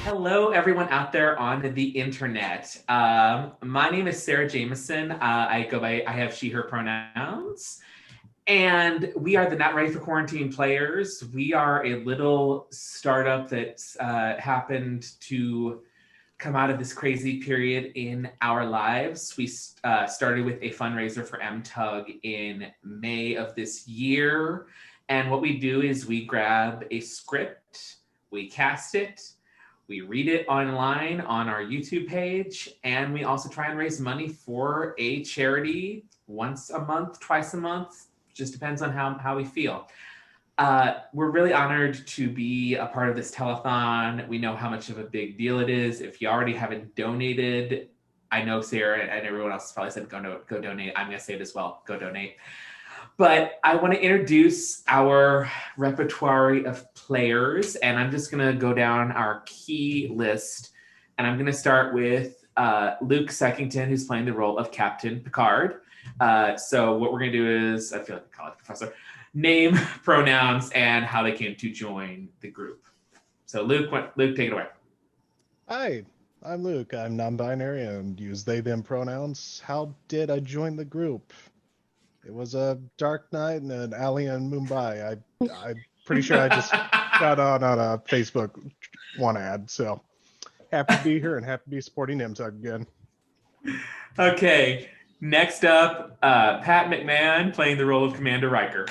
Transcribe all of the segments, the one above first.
Hello, everyone out there on the internet. My name is Sarah Jameson. I have she, her pronouns. And we are the Not Ready for Quarantine Players. We are a little startup that happened to come out of this crazy period in our lives. We started with a fundraiser for MTUG in May of this year. And what we do is we grab a script, we cast it, we read it online on our YouTube page, and we also try and raise money for a charity once a month, twice a month, just depends on how we feel. We're really honored to be a part of this telethon. We know how much of a big deal it is. If you already haven't donated, I know Sarah and everyone else probably said go donate. I'm going to say it as well, go donate. But I want to introduce our repertoire of players, and I'm just going to go down our key list. And I'm going to start with Luke Seckington, who's playing the role of Captain Picard. So what we're going to do is, I feel like a college professor, name, pronouns, and how they came to join the group. So Luke, take it away. Hi, I'm Luke. I'm non-binary and use they, them pronouns. How did I join the group? It was a dark night in an alley in Mumbai. I'm pretty sure I just got on a Facebook one ad. So happy to be here and happy to be supporting MTUG again. Okay, next up, Pat McMahon playing the role of Commander Riker.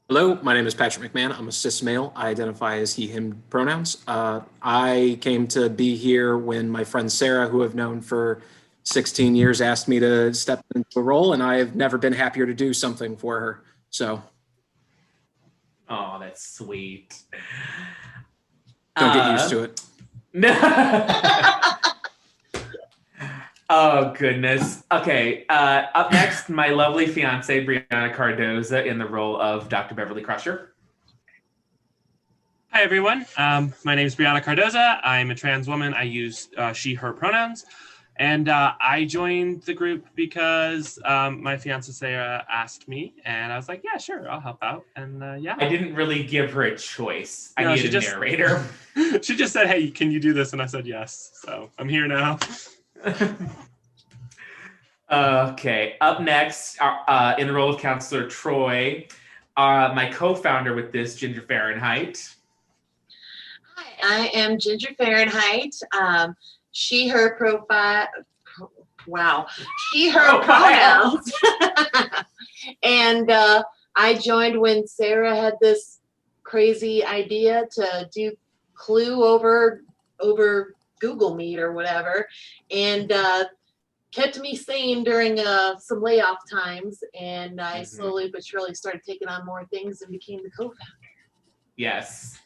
Hello, my name is Patrick McMahon. I'm a cis male. I identify as he, him pronouns. I came to be here when my friend Sarah, who I've known for 16 years, asked me to step into a role, and I have never been happier to do something for her. So. Oh, that's sweet. Don't get used to it. Oh, goodness. Okay, up next, my lovely fiance, Brianna Cardoza, in the role of Dr. Beverly Crusher. Hi, everyone. My name is Brianna Cardoza. I'm a trans woman. I use she, her pronouns. And I joined the group because my fiance Sarah asked me, and I was like, yeah, sure, I'll help out. And yeah. I didn't really give her a choice. I needed a narrator. She just said, hey, can you do this? And I said, yes. So I'm here now. Okay, up next, in the role of Counselor Troy, my co-founder with this, Ginger Fahrenheit. Hi, I am Ginger Fahrenheit. She, her profile. Wow, she, her pronouns. And I joined when Sarah had this crazy idea to do Clue over Google Meet or whatever, and kept me sane during some layoff times. And I slowly but surely started taking on more things and became the co-founder. Yes.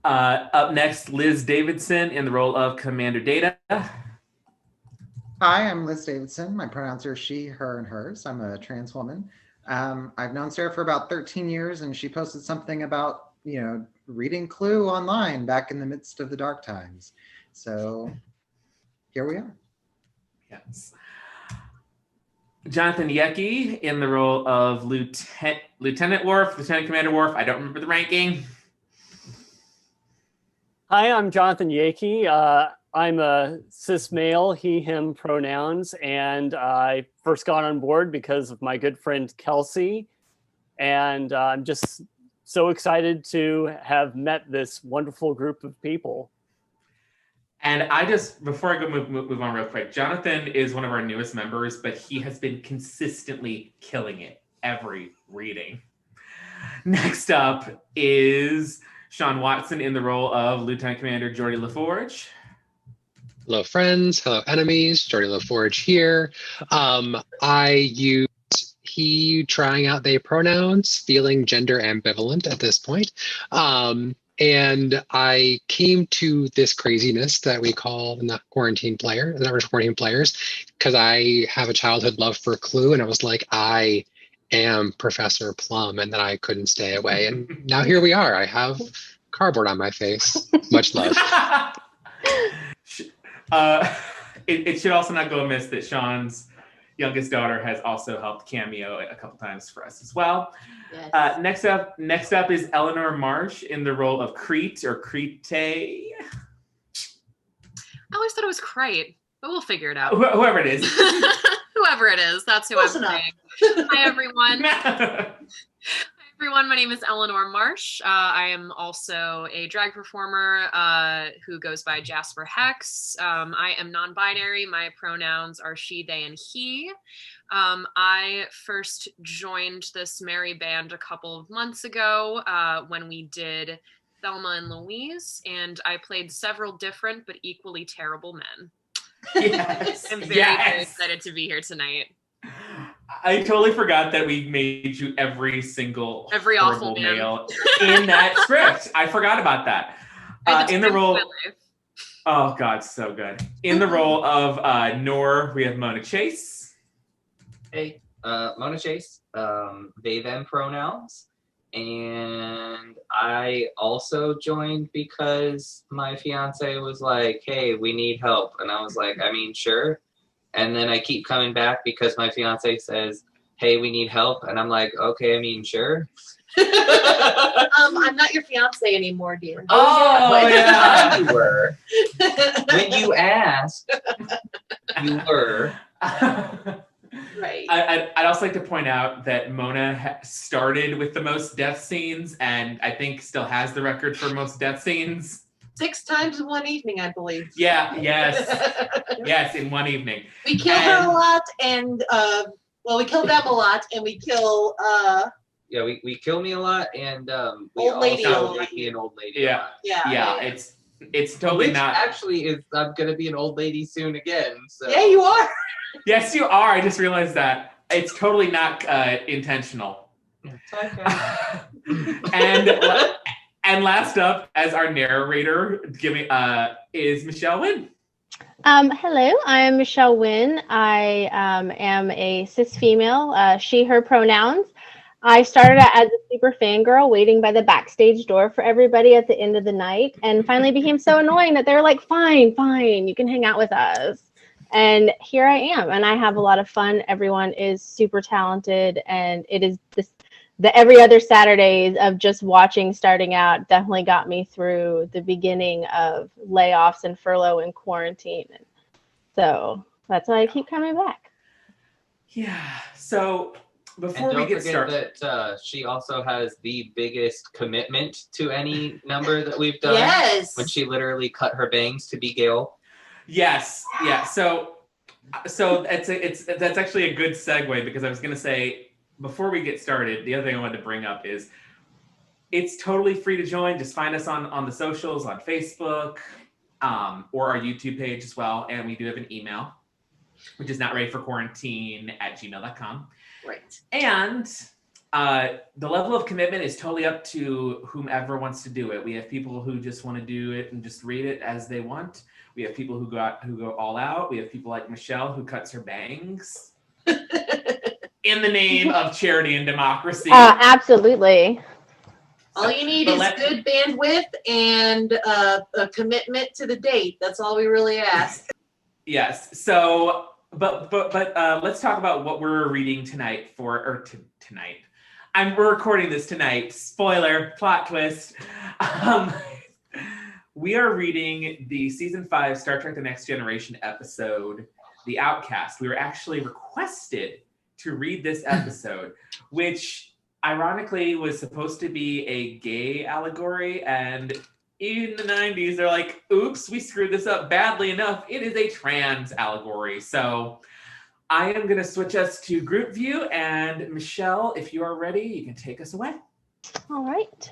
Up next, Liz Davidson in the role of Commander Data. Hi, I'm Liz Davidson. My pronouns are she, her, and hers. I'm a trans woman. I've known Sarah for about 13 years, and she posted something about, reading Clue online back in the midst of the dark times. So here we are. Yes. Jonathan Yecke in the role of Lieutenant Commander Worf. I don't remember the ranking. Hi, I'm Jonathan Yecke. I'm a cis male, he, him pronouns, and I first got on board because of my good friend Kelsey. And I'm just so excited to have met this wonderful group of people. And before I go move on real quick, Jonathan is one of our newest members, but he has been consistently killing it every reading. Next up is Sean Watson in the role of Lieutenant Commander Geordie LaForge. Hello, friends. Hello, enemies. Geordie LaForge here. I use he, trying out they pronouns, feeling gender ambivalent at this point. And I came to this craziness that we call Not Quarantine Players, because I have a childhood love for Clue, and I was like, I am Professor Plum, and then I couldn't stay away. And now here we are. I have cardboard on my face. Much love. It should also not go amiss that Sean's youngest daughter has also helped cameo a couple times for us as well. Yes. Next up is Eleanor Marsh in the role of Crete or Crete. I always thought it was Crate, but we'll figure it out. Whoever it is. Whoever it is, that's who Close I'm enough. saying. Hi, everyone. Hi, everyone. My name is Eleanor Marsh. I am also a drag performer who goes by Jasper Hex. I am non-binary. My pronouns are she, they, and he. I first joined this merry band a couple of months ago when we did Thelma and Louise, and I played several different but equally terrible men. Yes. I'm very excited to be here tonight. I totally forgot that we made you every awful man male in that script. I forgot about that. In the role, oh God, so good. In the role of Nor, we have Mona Chase. Hey, Mona Chase. They them pronouns, and I also joined because my fiance was like, "Hey, we need help," and I was like, "I mean, sure." And then I keep coming back because my fiance says, "Hey, we need help." And I'm like, "Okay, I mean, sure." I'm not your fiance anymore, dear. Oh, yeah. You were. When you asked, you were. Right. I'd also like to point out that Mona started with the most death scenes and I think still has the record for most death scenes. 6 times in one evening, I believe. Yeah, yes, in one evening. We kill her a lot, and we kill them a lot, and we kill Yeah, we kill me a lot, and we Old lady a also lot. make me an old lady. Yeah, a lot. it's totally Which not. actually is I'm gonna be an old lady soon again. So Yeah, you are. Yes, you are. I just realized that it's totally not intentional. And last up, as our narrator, is Michelle Wynn. Hello, I'm Michelle Wynn. I am a cis female, she, her pronouns. I started out as a super fangirl waiting by the backstage door for everybody at the end of the night and finally became so annoying that they were like, fine, you can hang out with us. And here I am, and I have a lot of fun. Everyone is super talented, and it is the every other Saturdays of just watching starting out definitely got me through the beginning of layoffs and furlough and quarantine. So that's why I keep coming back. Yeah. So before we get started, that she also has the biggest commitment to any number that we've done. Yes. When she literally cut her bangs to be Gail. Yes. Yeah. So that's actually a good segue because I was going to say, before we get started, the other thing I wanted to bring up is it's totally free to join. Just find us on the socials, on Facebook, or our YouTube page as well. And we do have an email, which is notreadyforquarantine@gmail.com. Right. And the level of commitment is totally up to whomever wants to do it. We have people who just want to do it and just read it as they want. We have people who go all out. We have people like Michelle who cuts her bangs. In the name of charity and democracy. Absolutely. All you need is good bandwidth and a commitment to the date. That's all we really ask. Yes. So, but let's talk about what we're reading tonight tonight. We're recording this tonight. Spoiler, plot twist. We are reading the season 5 Star Trek: The Next Generation episode, The Outcast. We were actually requested to read this episode, which ironically was supposed to be a gay allegory, and in the 90s they're like, oops, we screwed this up badly enough, it is a trans allegory. So I am going to switch us to group view, and Michelle, if you are ready, you can take us away. All right.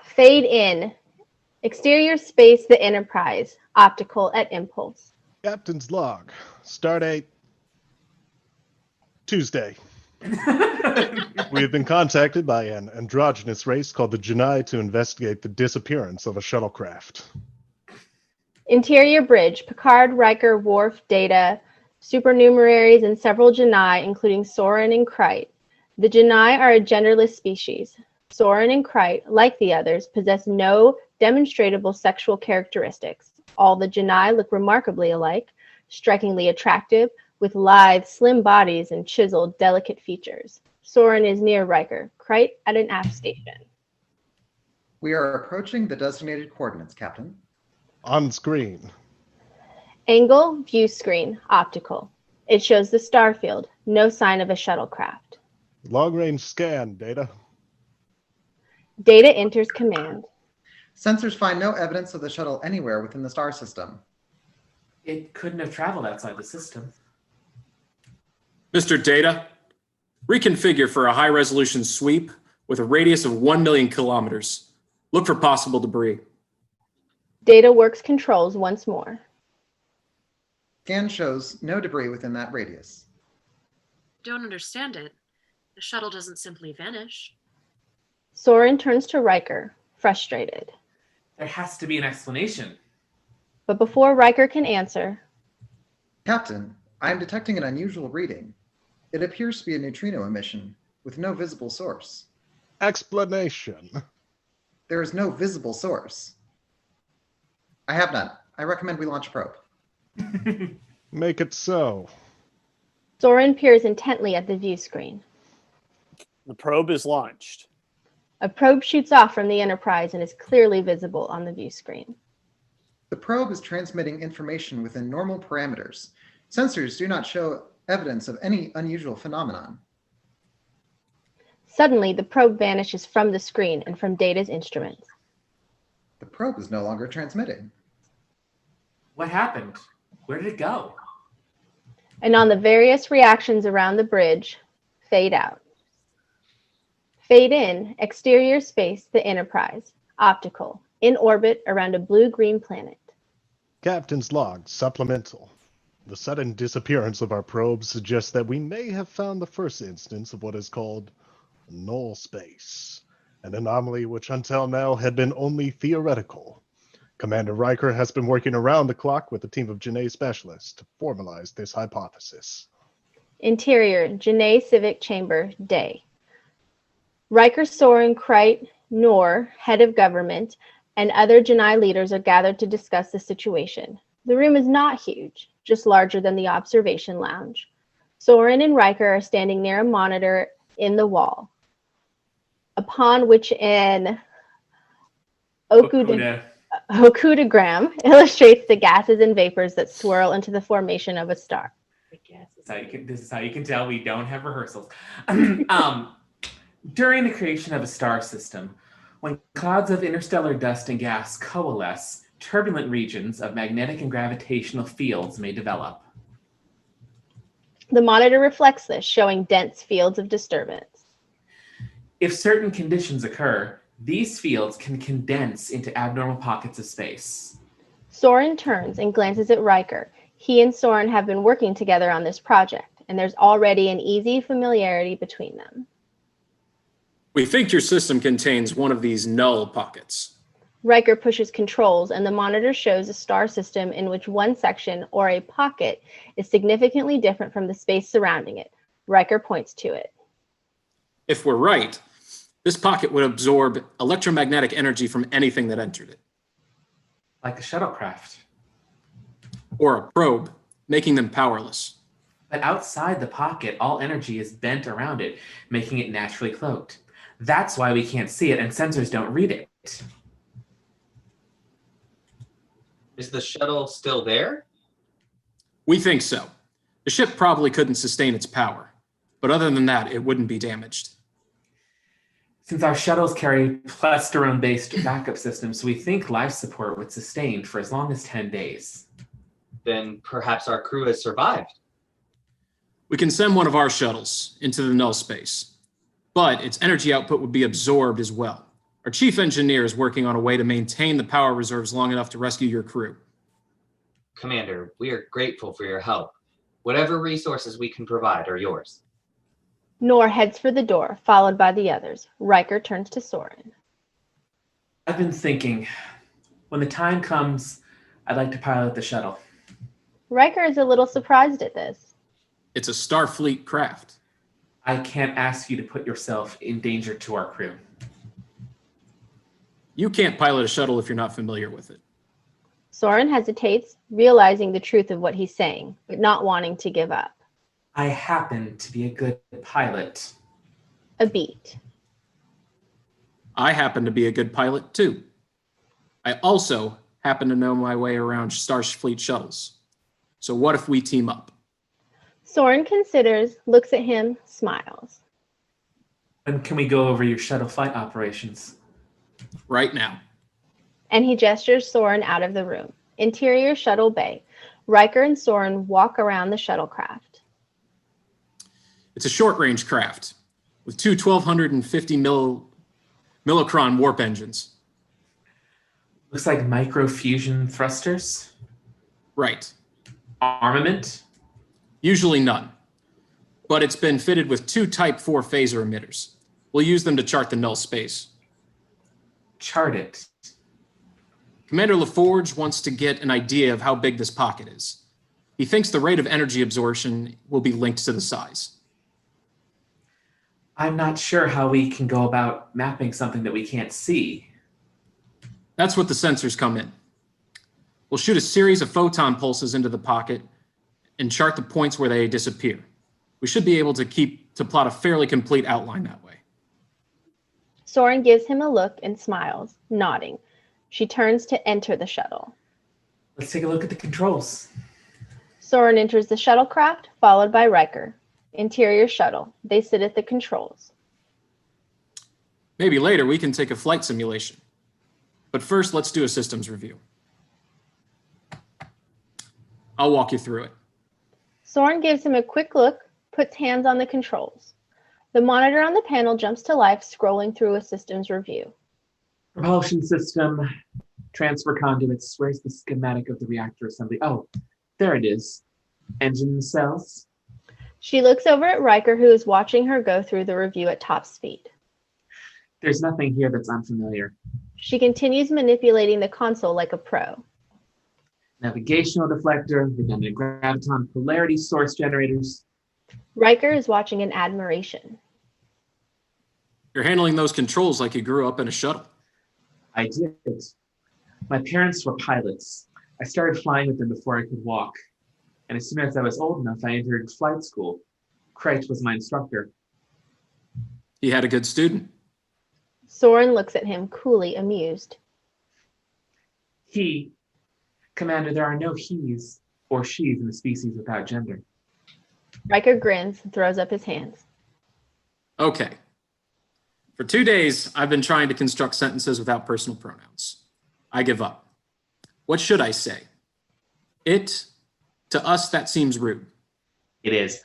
Fade in. Exterior space, the Enterprise. Optical at Impulse. Captain's log. Stardate Tuesday. We have been contacted by an androgynous race called the Janai to investigate the disappearance of a shuttlecraft. Interior bridge. Picard, Riker, Worf, Data, supernumeraries, and several Janai, including Soren and Krite. The Janai are a genderless species. Soren and Krite, like the others, possess no demonstrable sexual characteristics. All the Janai look remarkably alike, strikingly attractive, with lithe, slim bodies and chiseled, delicate features. Soren is near Riker, right at an aft station. We are approaching the designated coordinates, Captain. On screen. Angle, view screen, optical. It shows the star field, no sign of a shuttlecraft. Long-range scan, Data. Data enters command. Sensors find no evidence of the shuttle anywhere within the star system. It couldn't have traveled outside the system. Mr. Data, reconfigure for a high-resolution sweep with a radius of 1 million kilometers. Look for possible debris. Data works controls once more. Scan shows no debris within that radius. Don't understand it. The shuttle doesn't simply vanish. Soren turns to Riker, frustrated. There has to be an explanation. But before Riker can answer, Captain, I am detecting an unusual reading. It appears to be a neutrino emission with no visible source. Explanation. There is no visible source. I have none. I recommend we launch a probe. Make it so. Soren peers intently at the view screen. The probe is launched. A probe shoots off from the Enterprise and is clearly visible on the view screen. The probe is transmitting information within normal parameters. Sensors do not show evidence of any unusual phenomenon. Suddenly, the probe vanishes from the screen and from Data's instruments. The probe is no longer transmitting. What happened? Where did it go? And on the various reactions around the bridge, fade out. Fade in, exterior space, the Enterprise, optical, in orbit around a blue-green planet. Captain's log, supplemental. The sudden disappearance of our probe suggests that we may have found the first instance of what is called null space, an anomaly which until now had been only theoretical. Commander Riker has been working around the clock with a team of Janae specialists to formalize this hypothesis. Interior, Janae Civic Chamber, day. Riker, Soren, Kreit, Noor, head of government, and other Janai leaders are gathered to discuss the situation. The room is not huge, just larger than the observation lounge. Soren and Riker are standing near a monitor in the wall, upon which an okudagram illustrates the gases and vapors that swirl into the formation of a star. This is how you can tell we don't have rehearsals. During the creation of a star system, when clouds of interstellar dust and gas coalesce, turbulent regions of magnetic and gravitational fields may develop. The monitor reflects this, showing dense fields of disturbance. If certain conditions occur, these fields can condense into abnormal pockets of space. Soren turns and glances at Riker. He and Soren have been working together on this project, and there's already an easy familiarity between them. We think your system contains one of these null pockets. Riker pushes controls, and the monitor shows a star system in which one section, or a pocket, is significantly different from the space surrounding it. Riker points to it. If we're right, this pocket would absorb electromagnetic energy from anything that entered it. Like a shuttlecraft. Or a probe, making them powerless. But outside the pocket, all energy is bent around it, making it naturally cloaked. That's why we can't see it, and sensors don't read it. Is the shuttle still there? We think so. The ship probably couldn't sustain its power, but other than that, it wouldn't be damaged. Since our shuttles carry plasterone-based backup systems, we think life support would sustain for as long as 10 days. Then perhaps our crew has survived. We can send one of our shuttles into the null space, but its energy output would be absorbed as well. Our chief engineer is working on a way to maintain the power reserves long enough to rescue your crew. Commander, we are grateful for your help. Whatever resources we can provide are yours. Noor heads for the door, followed by the others. Riker turns to Soren. I've been thinking, when the time comes, I'd like to pilot the shuttle. Riker is a little surprised at this. It's a Starfleet craft. I can't ask you to put yourself in danger to our crew. You can't pilot a shuttle if you're not familiar with it. Soren hesitates, realizing the truth of what he's saying, but not wanting to give up. I happen to be a good pilot. A beat. I happen to be a good pilot too. I also happen to know my way around Starfleet shuttles. So what if we team up? Soren considers, looks at him, smiles. When can we go over your shuttle flight operations? Right now. And he gestures Soren out of the room. Interior shuttle bay. Riker and Soren walk around the shuttlecraft. It's a short-range craft with two 1,250 millocron warp engines. Looks like microfusion thrusters. Right. Armament. Usually none. But it's been fitted with two Type 4 phaser emitters. We'll use them to chart the null space. Chart it. Commander LaForge wants to get an idea of how big this pocket is. He thinks the rate of energy absorption will be linked to the size. I'm not sure how we can go about mapping something that we can't see. That's what the sensors come in. We'll shoot a series of photon pulses into the pocket and chart the points where they disappear. We should be able to plot a fairly complete outline that way. Soren gives him a look and smiles, nodding. She turns to enter the shuttle. Let's take a look at the controls. Soren enters the shuttlecraft, followed by Riker. Interior shuttle. They sit at the controls. Maybe later we can take a flight simulation. But first, let's do a systems review. I'll walk you through it. Soren gives him a quick look, puts hands on the controls. The monitor on the panel jumps to life, scrolling through a systems review. Propulsion system, transfer conduits. Where's the schematic of the reactor assembly? Oh, there it is. Engine cells. She looks over at Riker, who is watching her go through the review at top speed. There's nothing here that's unfamiliar. She continues manipulating the console like a pro. Navigational deflector, redundant graviton polarity source generators. Riker is watching in admiration. You're handling those controls like you grew up in a shuttle. I did. My parents were pilots. I started flying with them before I could walk. And as soon as I was old enough, I entered flight school. Crate was my instructor. He had a good student. Soren looks at him, coolly amused. Commander, there are no he's or she's in the species without gender. Riker grins and throws up his hands. Okay. For 2 days, I've been trying to construct sentences without personal pronouns. I give up. What should I say? It, to us, that seems rude. It is.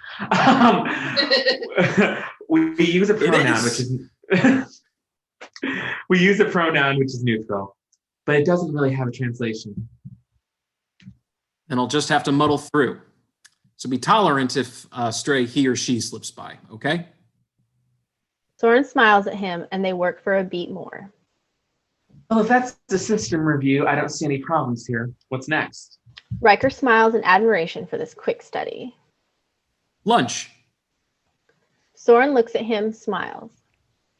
We use a pronoun which is we use a pronoun which is neutral, but it doesn't really have a translation. And I'll just have to muddle through. So be tolerant if a stray he or she slips by, okay? Soren smiles at him, and they work for a beat more. Well, if that's the system review, I don't see any problems here. What's next? Riker smiles in admiration for this quick study. Lunch. Soren looks at him, smiles.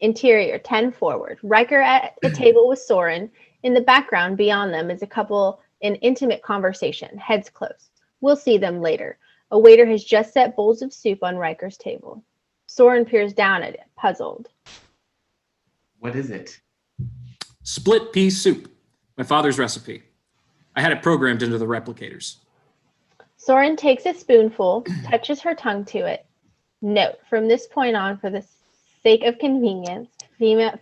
Interior, 10 forward. Riker at a table with Soren. In the background, beyond them, is a couple in intimate conversation, heads close. We'll see them later. A waiter has just set bowls of soup on Riker's table. Soren peers down at it, puzzled. What is it? Split pea soup. My father's recipe. I had it programmed into the replicators. Soren takes a spoonful, touches her tongue to it. Note, from this point on, for the sake of convenience,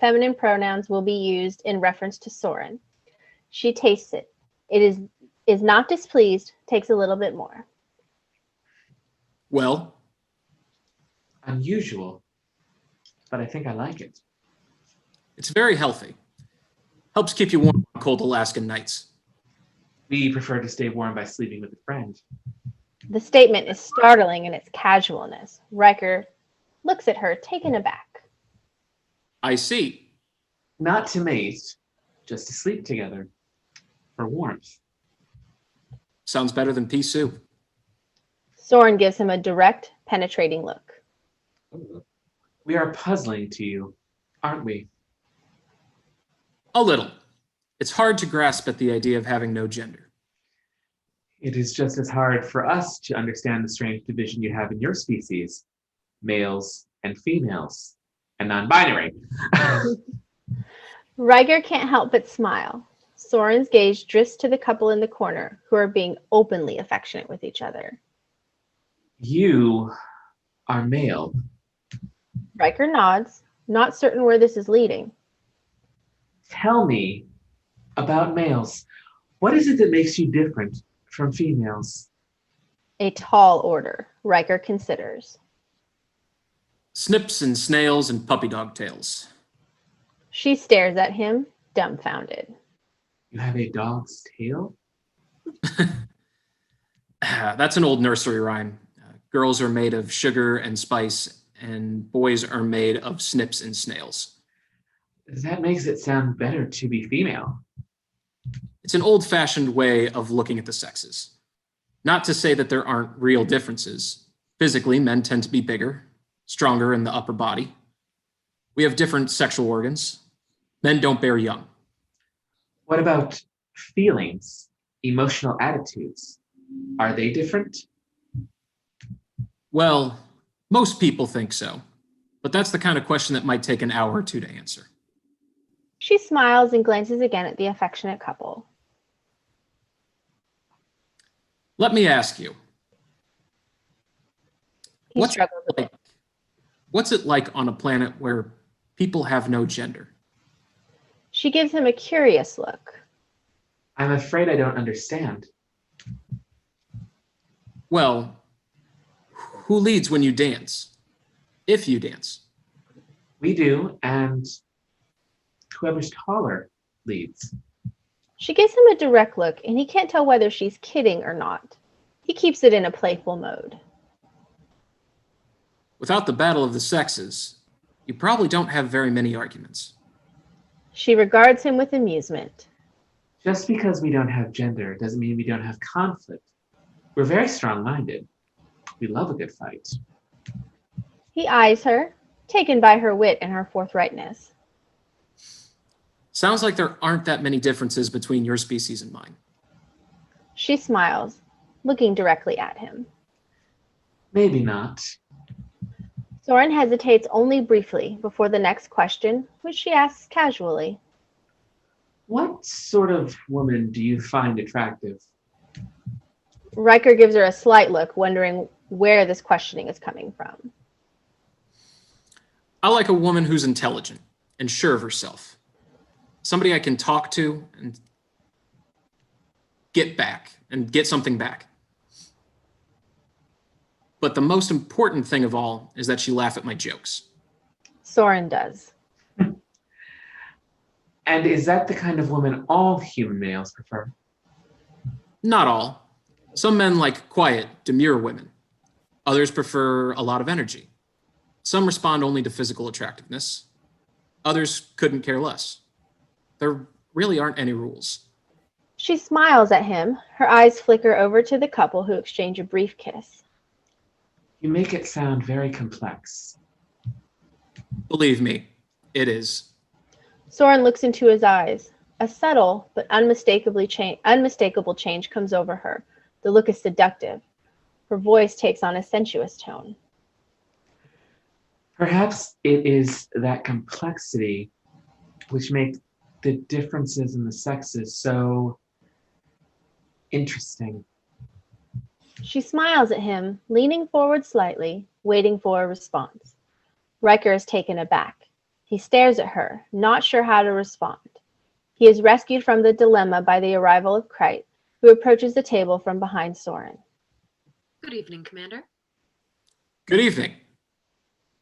feminine pronouns will be used in reference to Soren. She tastes it. It is not displeased, takes a little bit more. Well? Unusual, but I think I like it. It's very healthy. Helps keep you warm on cold Alaskan nights. We prefer to stay warm by sleeping with a friend. The statement is startling in its casualness. Riker looks at her, taken aback. I see. Not to mate, just to sleep together. For warmth. Sounds better than pea soup. Soren gives him a direct, penetrating look. We are puzzling to you, aren't we? A little. It's hard to grasp at the idea of having no gender. It is just as hard for us to understand the strange division you have in your species, males and females, and non-binary. Riker can't help but smile. Soren's gaze drifts to the couple in the corner, who are being openly affectionate with each other. You are male. Riker nods, not certain where this is leading. Tell me about males. What is it that makes you different from females? A tall order, Riker considers. Snips and snails and puppy dog tails. She stares at him, dumbfounded. You have a dog's tail? That's an old nursery rhyme. Girls are made of sugar and spice, and boys are made of snips and snails. That makes it sound better to be female. It's an old-fashioned way of looking at the sexes. Not to say that there aren't real differences. Physically, men tend to be bigger, stronger in the upper body. We have different sexual organs. Men don't bear young. What about feelings, emotional attitudes? Are they different? Well, most people think so, but that's the kind of question that might take an hour or two to answer. She smiles and glances again at the affectionate couple. Let me ask you, He struggles a bit. what's it like on a planet where people have no gender? She gives him a curious look. I'm afraid I don't understand. Well, who leads when you dance? If you dance. We do, and whoever's taller leads. She gives him a direct look, and he can't tell whether she's kidding or not. He keeps it in a playful mode. Without the battle of the sexes, you probably don't have very many arguments. She regards him with amusement. Just because we don't have gender doesn't mean we don't have conflict. We're very strong-minded. We love a good fight. He eyes her, taken by her wit and her forthrightness. Sounds like there aren't that many differences between your species and mine. She smiles, looking directly at him. Maybe not. Soren hesitates only briefly before the next question, which she asks casually. What sort of woman do you find attractive? Riker gives her a slight look, wondering where this questioning is coming from. I like a woman who's intelligent and sure of herself. Somebody I can talk to and get something back. But the most important thing of all is that she laugh at my jokes. Soren does. And is that the kind of woman all human males prefer? Not all. Some men like quiet, demure women. Others prefer a lot of energy. Some respond only to physical attractiveness. Others couldn't care less. There really aren't any rules. She smiles at him, her eyes flicker over to the couple who exchange a brief kiss. You make it sound very complex. Believe me, it is. Soren looks into his eyes. A subtle but unmistakable change comes over her. The look is seductive. Her voice takes on a sensuous tone. Perhaps it is that complexity which makes the differences in the sexes so interesting. She smiles at him, leaning forward slightly, waiting for a response. Riker is taken aback. He stares at her, not sure how to respond. He is rescued from the dilemma by the arrival of Kreit, who approaches the table from behind Soren. Good evening, Commander. Good evening.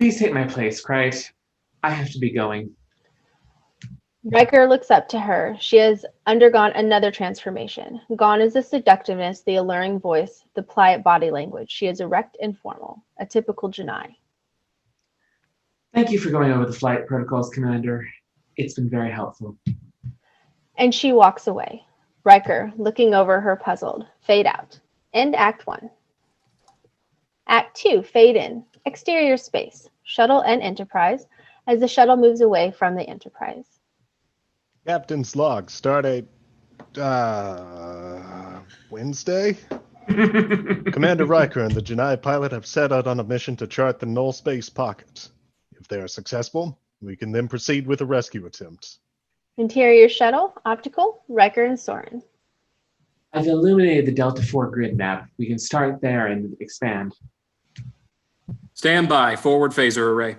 Please take my place, Kreit. I have to be going. Riker looks up to her. She has undergone another transformation. Gone is the seductiveness, the alluring voice, the pliant body language. She is erect and formal, a typical Janai. Thank you for going over the flight protocols, Commander. It's been very helpful. And she walks away. Riker, looking over her puzzled. Fade out. End Act 1. Act 2, fade in. Exterior space. Shuttle and Enterprise, as the shuttle moves away from the Enterprise. Captain's log, stardate Wednesday? Commander Riker and the Janai pilot have set out on a mission to chart the null space pocket. If they are successful, we can then proceed with a rescue attempt. Interior shuttle, optical, Riker and Soren. I've illuminated the Delta 4 grid map. We can start there and expand. Stand by. Forward phaser array.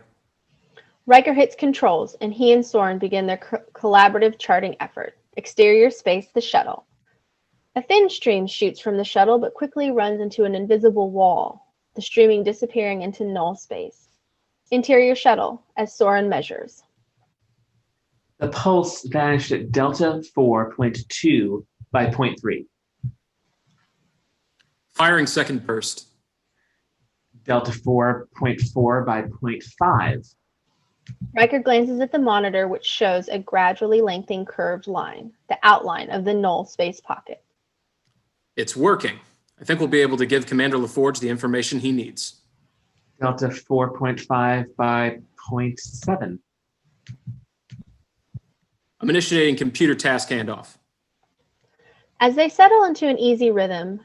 Riker hits controls, and he and Soren begin their collaborative charting effort. Exterior space, the shuttle. A thin stream shoots from the shuttle, but quickly runs into an invisible wall, the streaming disappearing into null space. Interior shuttle, as Soren measures. The pulse vanished at Delta 4.2 by 0.3. Firing second burst. Delta 4.4 by 0.5. Riker glances at the monitor, which shows a gradually lengthening curved line, the outline of the null space pocket. It's working. I think we'll be able to give Commander LaForge the information he needs. Delta 4.5 by 0.7. I'm initiating computer task handoff. As they settle into an easy rhythm,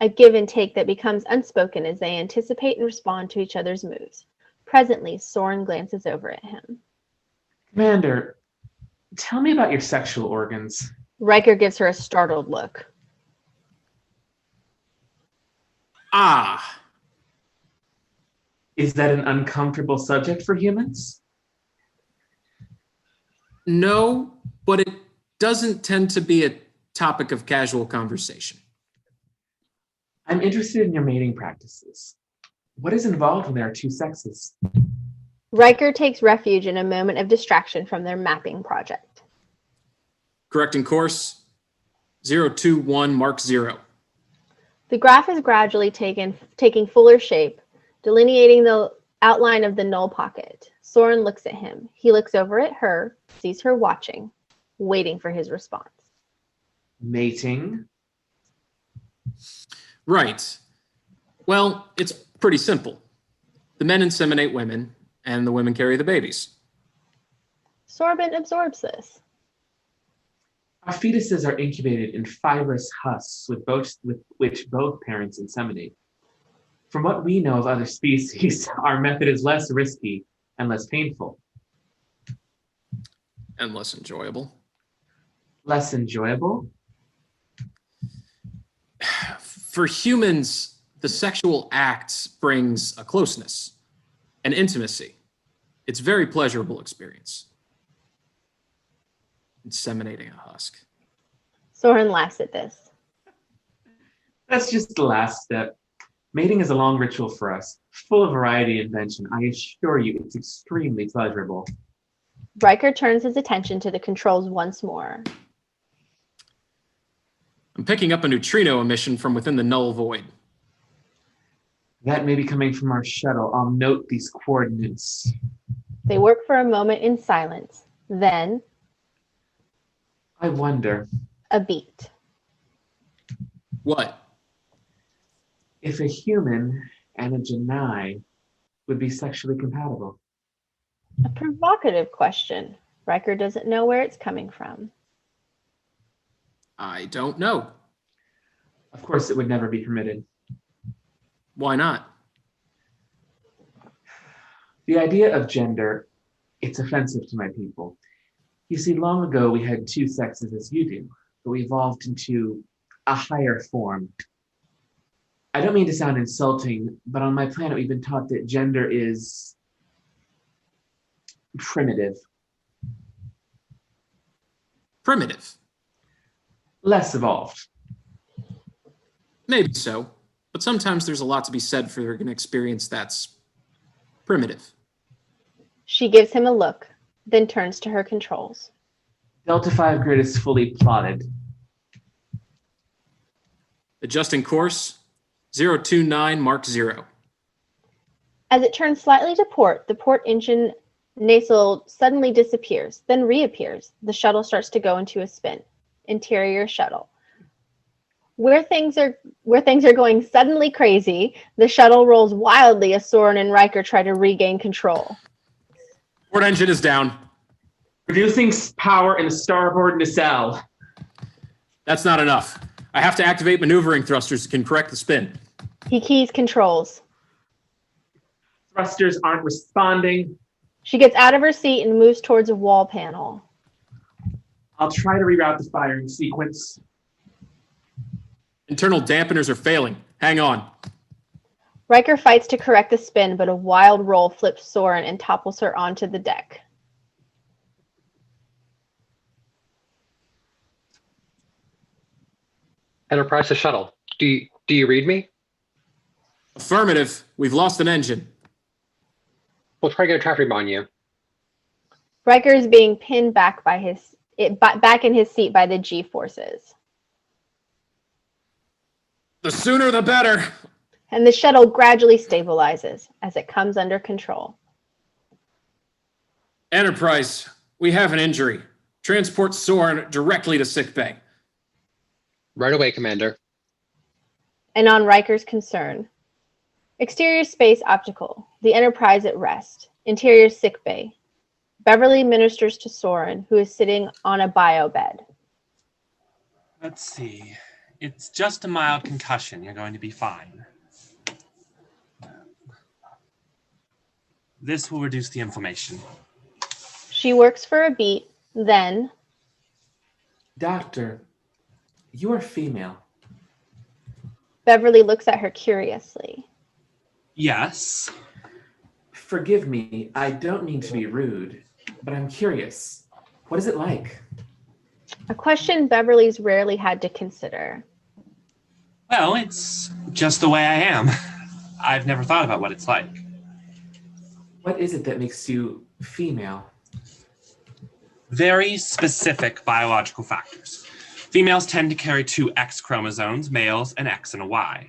a give and take that becomes unspoken as they anticipate and respond to each other's moves. Presently, Soren glances over at him. Commander, tell me about your sexual organs. Riker gives her a startled look. Ah! Is that an uncomfortable subject for humans? No, but it doesn't tend to be a topic of casual conversation. I'm interested in your mating practices. What is involved when there are two sexes? Riker takes refuge in a moment of distraction from their mapping project. Correcting course, 021 Mark 0. The graph is gradually taking fuller shape, delineating the outline of the null pocket. Soren looks at him. He looks over at her, sees her watching, waiting for his response. Mating? Right. Well, it's pretty simple. The men inseminate women, and the women carry the babies. Sorbent absorbs this. Our fetuses are incubated in fibrous husks with which both parents inseminate. From what we know of other species, our method is less risky and less painful. And less enjoyable. Less enjoyable? For humans, the sexual act brings a closeness, an intimacy. It's a very pleasurable experience. Inseminating a husk. Soren laughs at this. That's just the last step. Mating is a long ritual for us, full of variety and invention. I assure you, it's extremely pleasurable. Riker turns his attention to the controls once more. I'm picking up a neutrino emission from within the null void. That may be coming from our shuttle. I'll note these coordinates. They work for a moment in silence. Then, I wonder. A beat. What? If a human and a Janai would be sexually compatible. A provocative question. Riker doesn't know where it's coming from. I don't know. Of course, it would never be permitted. Why not? The idea of gender, it's offensive to my people. You see, long ago we had two sexes as you do, but we evolved into a higher form. I don't mean to sound insulting, but on my planet we've been taught that gender is primitive. Primitive? Less evolved. Maybe so, but sometimes there's a lot to be said for an experience that's primitive. She gives him a look, then turns to her controls. Delta 5 grid is fully plotted. Adjusting course, 029 Mark 0. As it turns slightly to port, the port engine nacelle suddenly disappears, then reappears. The shuttle starts to go into a spin. Interior shuttle. Where things are going suddenly crazy, the shuttle rolls wildly as Soren and Riker try to regain control. Port engine is down. Reducing power in the starboard nacelle. That's not enough. I have to activate maneuvering thrusters that can correct the spin. He keys controls. Thrusters aren't responding. She gets out of her seat and moves towards a wall panel. I'll try to reroute the firing sequence. Internal dampeners are failing. Hang on. Riker fights to correct the spin, but a wild roll flips Soren and topples her onto the deck. Enterprise to shuttle. Do you read me? Affirmative. We've lost an engine. We'll try to get a traffic on you. Riker is being pinned back back in his seat by the G forces. The sooner the better. And the shuttle gradually stabilizes as it comes under control. Enterprise, we have an injury. Transport Soren directly to sickbay. Right away, Commander. And on Riker's concern. Exterior space optical. The Enterprise at rest. Interior sickbay. Beverly ministers to Soren, who is sitting on a bio bed. Let's see. It's just a mild concussion. You're going to be fine. This will reduce the inflammation. She works for a beat, then... Doctor, you are female. Beverly looks at her curiously. Yes. Forgive me, I don't mean to be rude, but I'm curious. What is it like? A question Beverly's rarely had to consider. Well, it's just the way I am. I've never thought about what it's like. What is it that makes you female? Very specific biological factors. Females tend to carry 2 X chromosomes, males an X and a Y.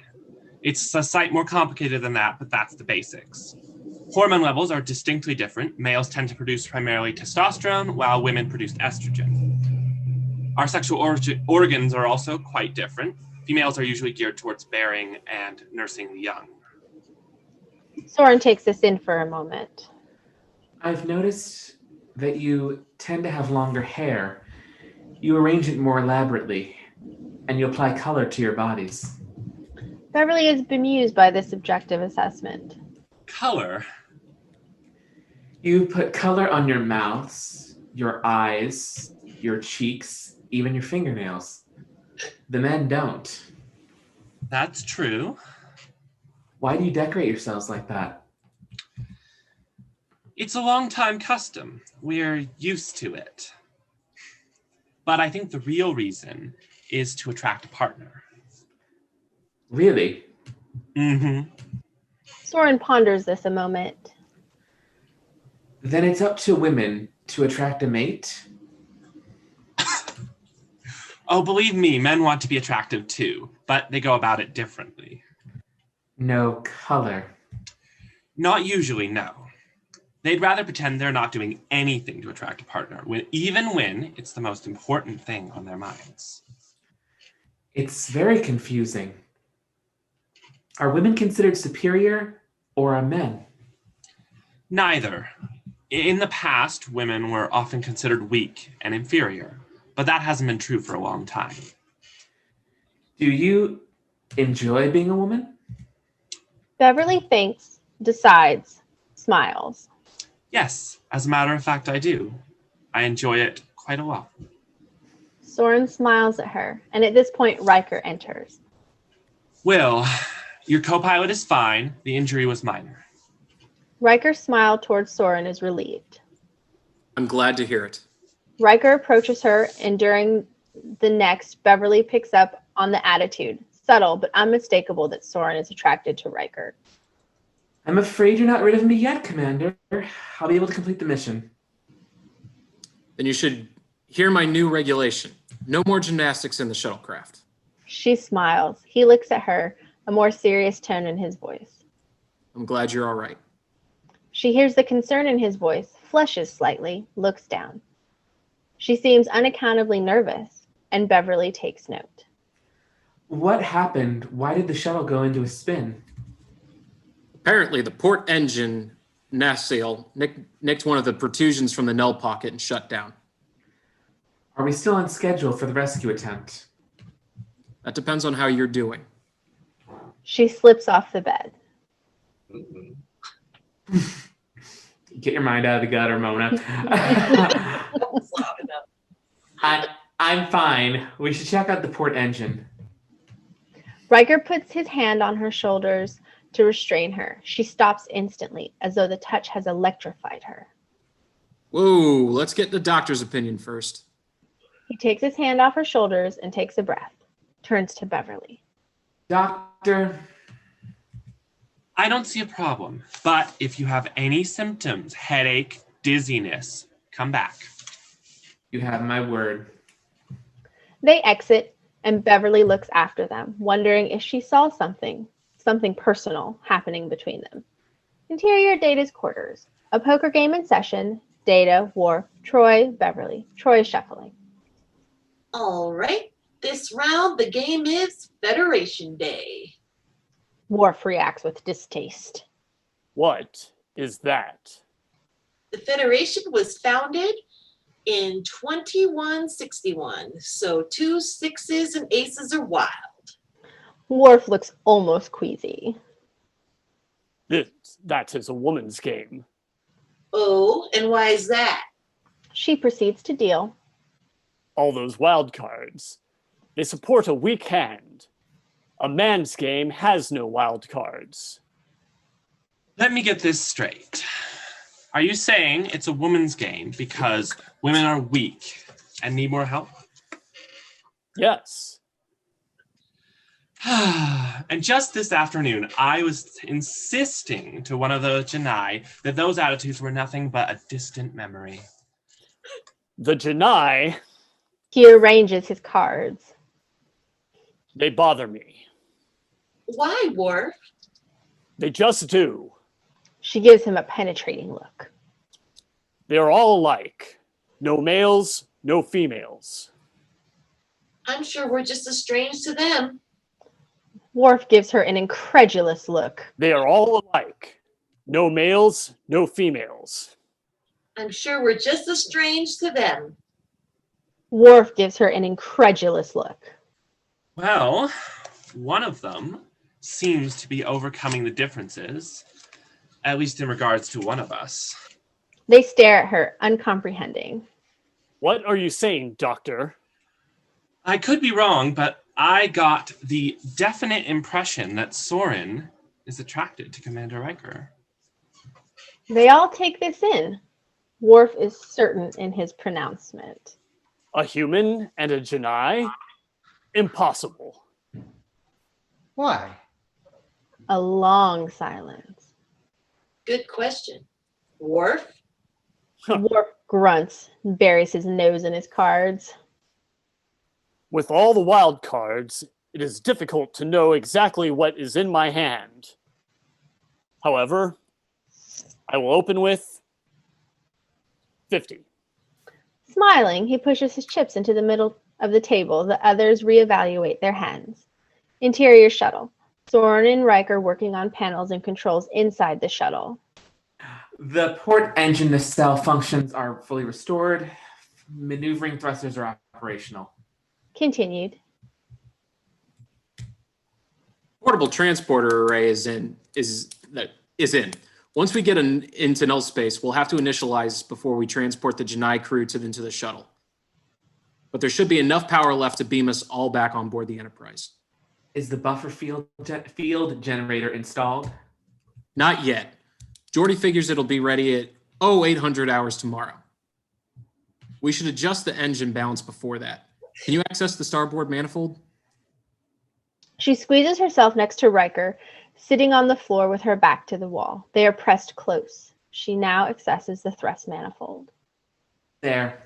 It's a sight more complicated than that, but that's the basics. Hormone levels are distinctly different. Males tend to produce primarily testosterone, while women produce estrogen. Our sexual organs are also quite different. Females are usually geared towards bearing and nursing the young. Soren takes this in for a moment. I've noticed that you tend to have longer hair. You arrange it more elaborately, and you apply color to your bodies. Beverly is bemused by this objective assessment. Color? You put color on your mouths, your eyes, your cheeks, even your fingernails. The men don't. That's true. Why do you decorate yourselves like that? It's a long-time custom. We're used to it. But I think the real reason is to attract a partner. Really? Mm-hmm. Soren ponders this a moment. Then it's up to women to attract a mate? Oh, believe me, men want to be attractive too, but they go about it differently. No color. Not usually, no. They'd rather pretend they're not doing anything to attract a partner, even when it's the most important thing on their minds. It's very confusing. Are women considered superior, or are men? Neither. In the past, women were often considered weak and inferior, but that hasn't been true for a long time. Do you enjoy being a woman? Beverly thinks, decides, smiles. Yes, as a matter of fact, I do. I enjoy it quite a lot. Soren smiles at her, and at this point, Riker enters. Will, your co-pilot is fine. The injury was minor. Riker's smile towards Soren is relieved. I'm glad to hear it. Riker approaches her, and during the next, Beverly picks up on the attitude, subtle but unmistakable, that Soren is attracted to Riker. I'm afraid you're not rid of me yet, Commander. I'll be able to complete the mission. Then you should hear my new regulation. No more gymnastics in the shuttlecraft. She smiles. He looks at her, a more serious tone in his voice. I'm glad you're all right. She hears the concern in his voice, flushes slightly, looks down. She seems unaccountably nervous, and Beverly takes note. What happened? Why did the shuttle go into a spin? Apparently, the port engine nacelle nicked one of the protrusions from the null pocket and shut down. Are we still on schedule for the rescue attempt? That depends on how you're doing. She slips off the bed. Get your mind out of the gutter, Mona. I'm fine. We should check out the port engine. Riker puts his hand on her shoulders to restrain her. She stops instantly, as though the touch has electrified her. Whoa, let's get the doctor's opinion first. He takes his hand off her shoulders and takes a breath. Turns to Beverly. Doctor. I don't see a problem, but if you have any symptoms, headache, dizziness, come back. You have my word. They exit, and Beverly looks after them, wondering if she saw something personal happening between them. Interior Data's quarters. A poker game in session. Data, Worf, Troy, Beverly. Troy is shuffling. All right. This round, the game is Federation Day. Worf reacts with distaste. What is that? The Federation was founded in 2161, so 2 6s and aces are wild. Worf looks almost queasy. That is a woman's game. Oh, and why is that? She proceeds to deal. All those wild cards. They support a weak hand. A man's game has no wild cards. Let me get this straight. Are you saying it's a woman's game because women are weak and need more help? Yes. And just this afternoon, I was insisting to one of the Janai that those attitudes were nothing but a distant memory. The Janai. He arranges his cards. They bother me. Why, Worf? They just do. She gives him a penetrating look. They are all alike. No males, no females. I'm sure we're just as strange to them. Worf gives her an incredulous look. They are all alike. No males, no females. I'm sure we're just as strange to them. Worf gives her an incredulous look. Well, one of them seems to be overcoming the differences, at least in regards to one of us. They stare at her, uncomprehending. What are you saying, Doctor? I could be wrong, but I got the definite impression that Soren is attracted to Commander Riker. They all take this in. Worf is certain in his pronouncement. A human and a Janai? Impossible. Why? A long silence. Good question. Worf? Worf grunts and buries his nose in his cards. With all the wild cards, it is difficult to know exactly what is in my hand. However, I will open with 50. Smiling, he pushes his chips into the middle of the table. The others reevaluate their hands. Interior shuttle. Soren and Riker working on panels and controls inside the shuttle. The port engine nacelle functions are fully restored. Maneuvering thrusters are operational. Continued. Portable transporter array is in. Once we get into null space, we'll have to initialize before we transport the Janai crew into the shuttle. But there should be enough power left to beam us all back on board the Enterprise. Is the buffer field generator installed? Not yet. Geordi figures it'll be ready at 800 hours tomorrow. We should adjust the engine balance before that. Can you access the starboard manifold? She squeezes herself next to Riker, sitting on the floor with her back to the wall. They are pressed close. She now accesses the thrust manifold. There.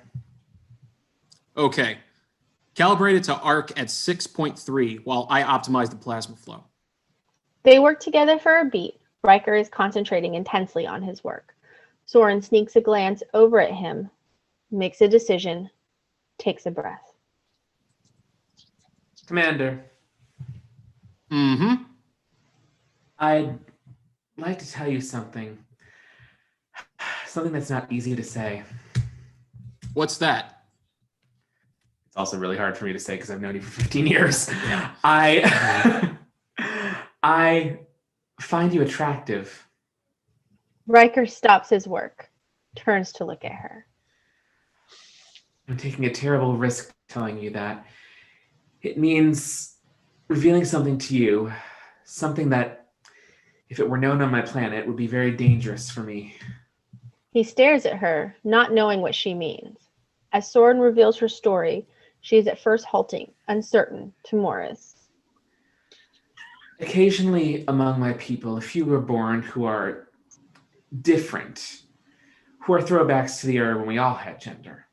Okay. Calibrate it to arc at 6.3 while I optimize the plasma flow. They work together for a beat. Riker is concentrating intensely on his work. Soren sneaks a glance over at him, makes a decision, takes a breath. Commander. Mm-hmm. I'd like to tell you something. Something that's not easy to say. What's that? It's also really hard for me to say because I've known you for 15 years. I find you attractive. Riker stops his work, turns to look at her. I'm taking a terrible risk telling you that. It means revealing something to you, something that, if it were known on my planet, would be very dangerous for me. He stares at her, not knowing what she means. As Soren reveals her story, she is at first halting, uncertain, to Morris. Occasionally among my people, a few were born who are different, who are throwbacks to the era when we all had gender.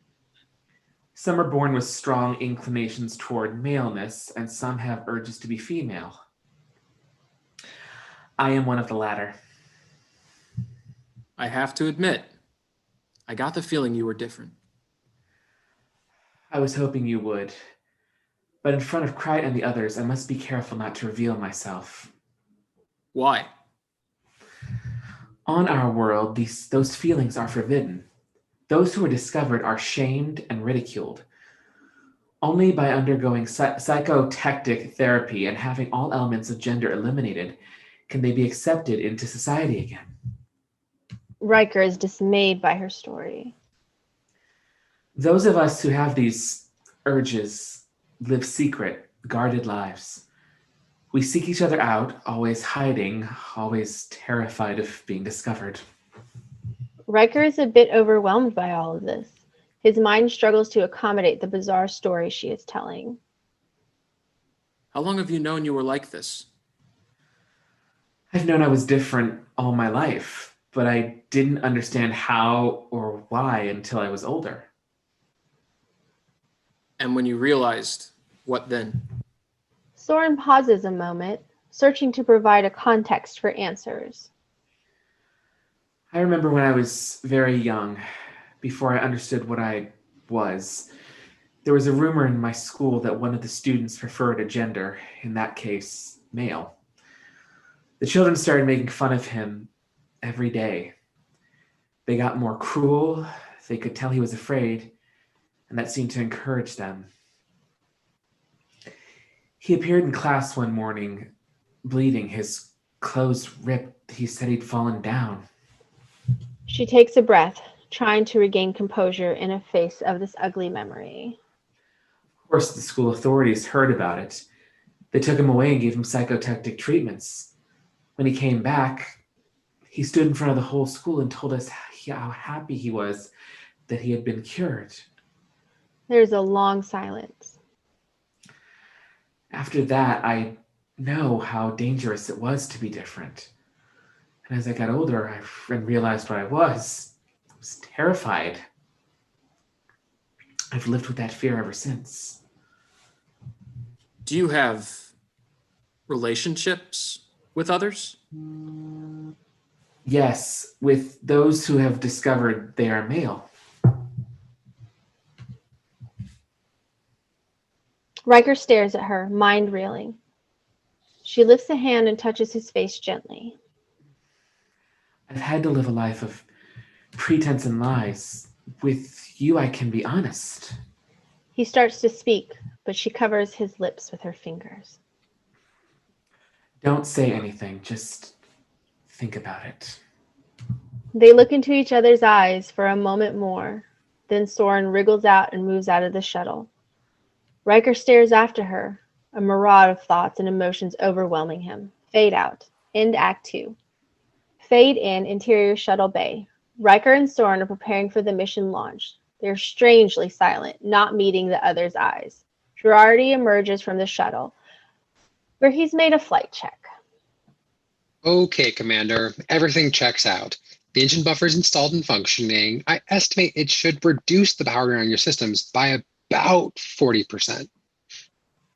Some are born with strong inclinations toward maleness, and some have urges to be female. I am one of the latter. I have to admit, I got the feeling you were different. I was hoping you would. But in front of Kryte and the others, I must be careful not to reveal myself. Why? On our world, those feelings are forbidden. Those who are discovered are shamed and ridiculed. Only by undergoing psychotectic therapy and having all elements of gender eliminated can they be accepted into society again. Riker is dismayed by her story. Those of us who have these urges live secret, guarded lives. We seek each other out, always hiding, always terrified of being discovered. Riker is a bit overwhelmed by all of this. His mind struggles to accommodate the bizarre story she is telling. How long have you known you were like this? I've known I was different all my life, but I didn't understand how or why until I was older. And when you realized, what then? Soren pauses a moment, searching to provide a context for answers. I remember when I was very young, before I understood what I was, there was a rumor in my school that one of the students preferred a gender, in that case, male. The children started making fun of him every day. They got more cruel, they could tell he was afraid, and that seemed to encourage them. He appeared in class one morning, bleeding, his clothes ripped. He said he'd fallen down. She takes a breath, trying to regain composure in the face of this ugly memory. Of course, the school authorities heard about it. They took him away and gave him psychotectic treatments. When he came back, he stood in front of the whole school and told us how happy he was that he had been cured. There's a long silence. After that, I know how dangerous it was to be different. And as I got older, I realized what I was terrified. I've lived with that fear ever since. Do you have relationships with others? Yes, with those who have discovered they are male. Riker stares at her, mind reeling. She lifts a hand and touches his face gently. I've had to live a life of pretense and lies. With you, I can be honest. He starts to speak, but she covers his lips with her fingers. Don't say anything, just think about it. They look into each other's eyes for a moment more. Then Soren wriggles out and moves out of the shuttle. Riker stares after her, a mirage of thoughts and emotions overwhelming him. Fade out. End Act 2. Fade in interior shuttle bay. Riker and Soren are preparing for the mission launch. They're strangely silent, not meeting the other's eyes. Girardi emerges from the shuttle, where he's made a flight check. Okay, Commander, everything checks out. The engine buffer is installed and functioning. I estimate it should reduce the power on your systems by about 40%.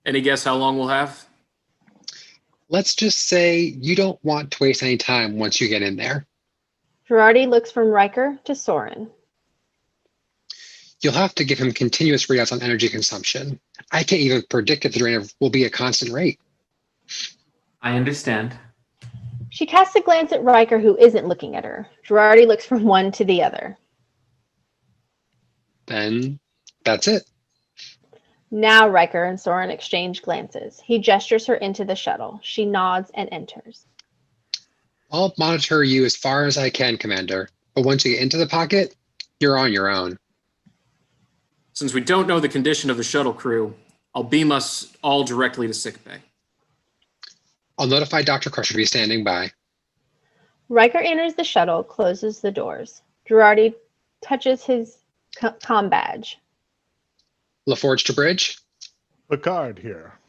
Any guess how long we'll have? Let's just say you don't want to waste any time once you get in there. Girardi looks from Riker to Soren. You'll have to give him continuous readouts on energy consumption. I can't even predict if the drain will be a constant rate. I understand. She casts a glance at Riker, who isn't looking at her. Girardi looks from one to the other. Then that's it. Now Riker and Soren exchange glances. He gestures her into the shuttle. She nods and enters. I'll monitor you as far as I can, Commander. But once you get into the pocket, you're on your own. Since we don't know the condition of the shuttle crew, I'll beam us all directly to sickbay. I'll notify Dr. Crusher to be standing by. Riker enters the shuttle, closes the doors. Girardi touches his comm badge. LaForge to bridge. Picard here.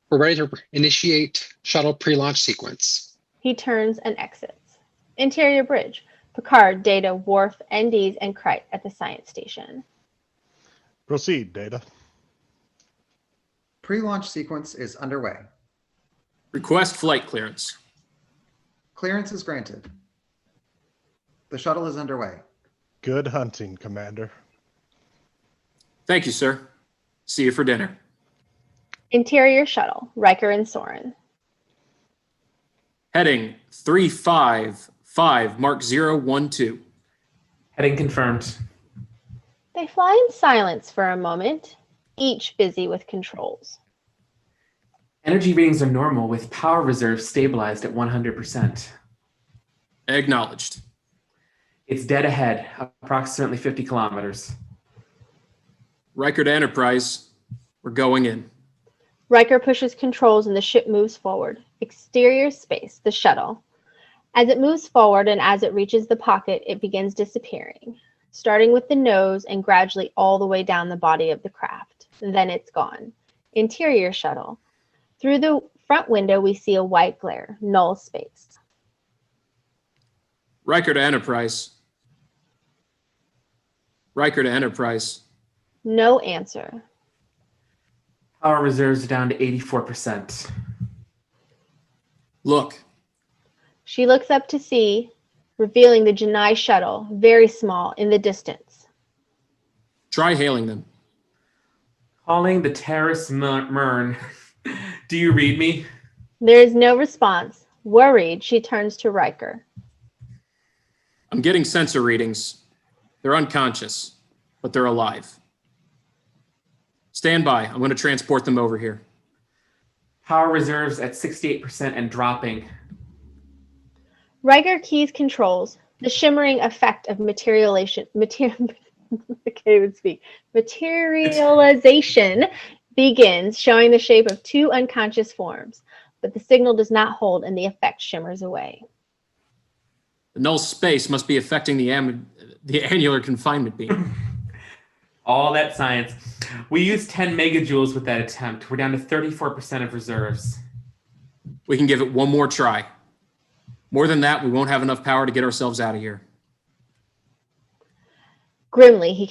We're ready to initiate shuttle pre-launch sequence. He turns and exits. Interior bridge. Picard, Data, Worf, NDs, and Krite at the science station. Proceed, Data. Pre-launch sequence is underway. Request flight clearance. Clearance is granted. The shuttle is underway. Good hunting, Commander. Thank you, sir. See you for dinner. Interior shuttle. Riker and Soren. Heading 355, Mark 012. Heading confirmed. They fly in silence for a moment, each busy with controls. Energy readings are normal with power reserves stabilized at 100%. Acknowledged. It's dead ahead, approximately 50 kilometers. Riker to Enterprise. We're going in. Riker pushes controls and the ship moves forward. Exterior space, the shuttle. As it moves forward and as it reaches the pocket, it begins disappearing, starting with the nose and gradually all the way down the body of the craft. Then it's gone. Interior shuttle. Through the front window, we see a white glare, null space. Riker to Enterprise. Riker to Enterprise. No answer. Power reserves are down to 84%. Look. She looks up to see, revealing the Janai shuttle, very small, in the distance. Try hailing them. Calling the Terrace Mern. Do you read me? There is no response. Worried, she turns to Riker. I'm getting sensor readings. They're unconscious, but they're alive. Stand by. I'm going to transport them over here. Power reserves at 68% and dropping. Riker keys controls. The shimmering effect of materialization begins, showing the shape of two unconscious forms, but the signal does not hold and the effect shimmers away. The null space must be affecting the annular confinement beam. All that science. We used 10 megajoules with that attempt. We're down to 34% of reserves. We can give it one more try. More than that, we won't have enough power to get ourselves out of here. Grimly, he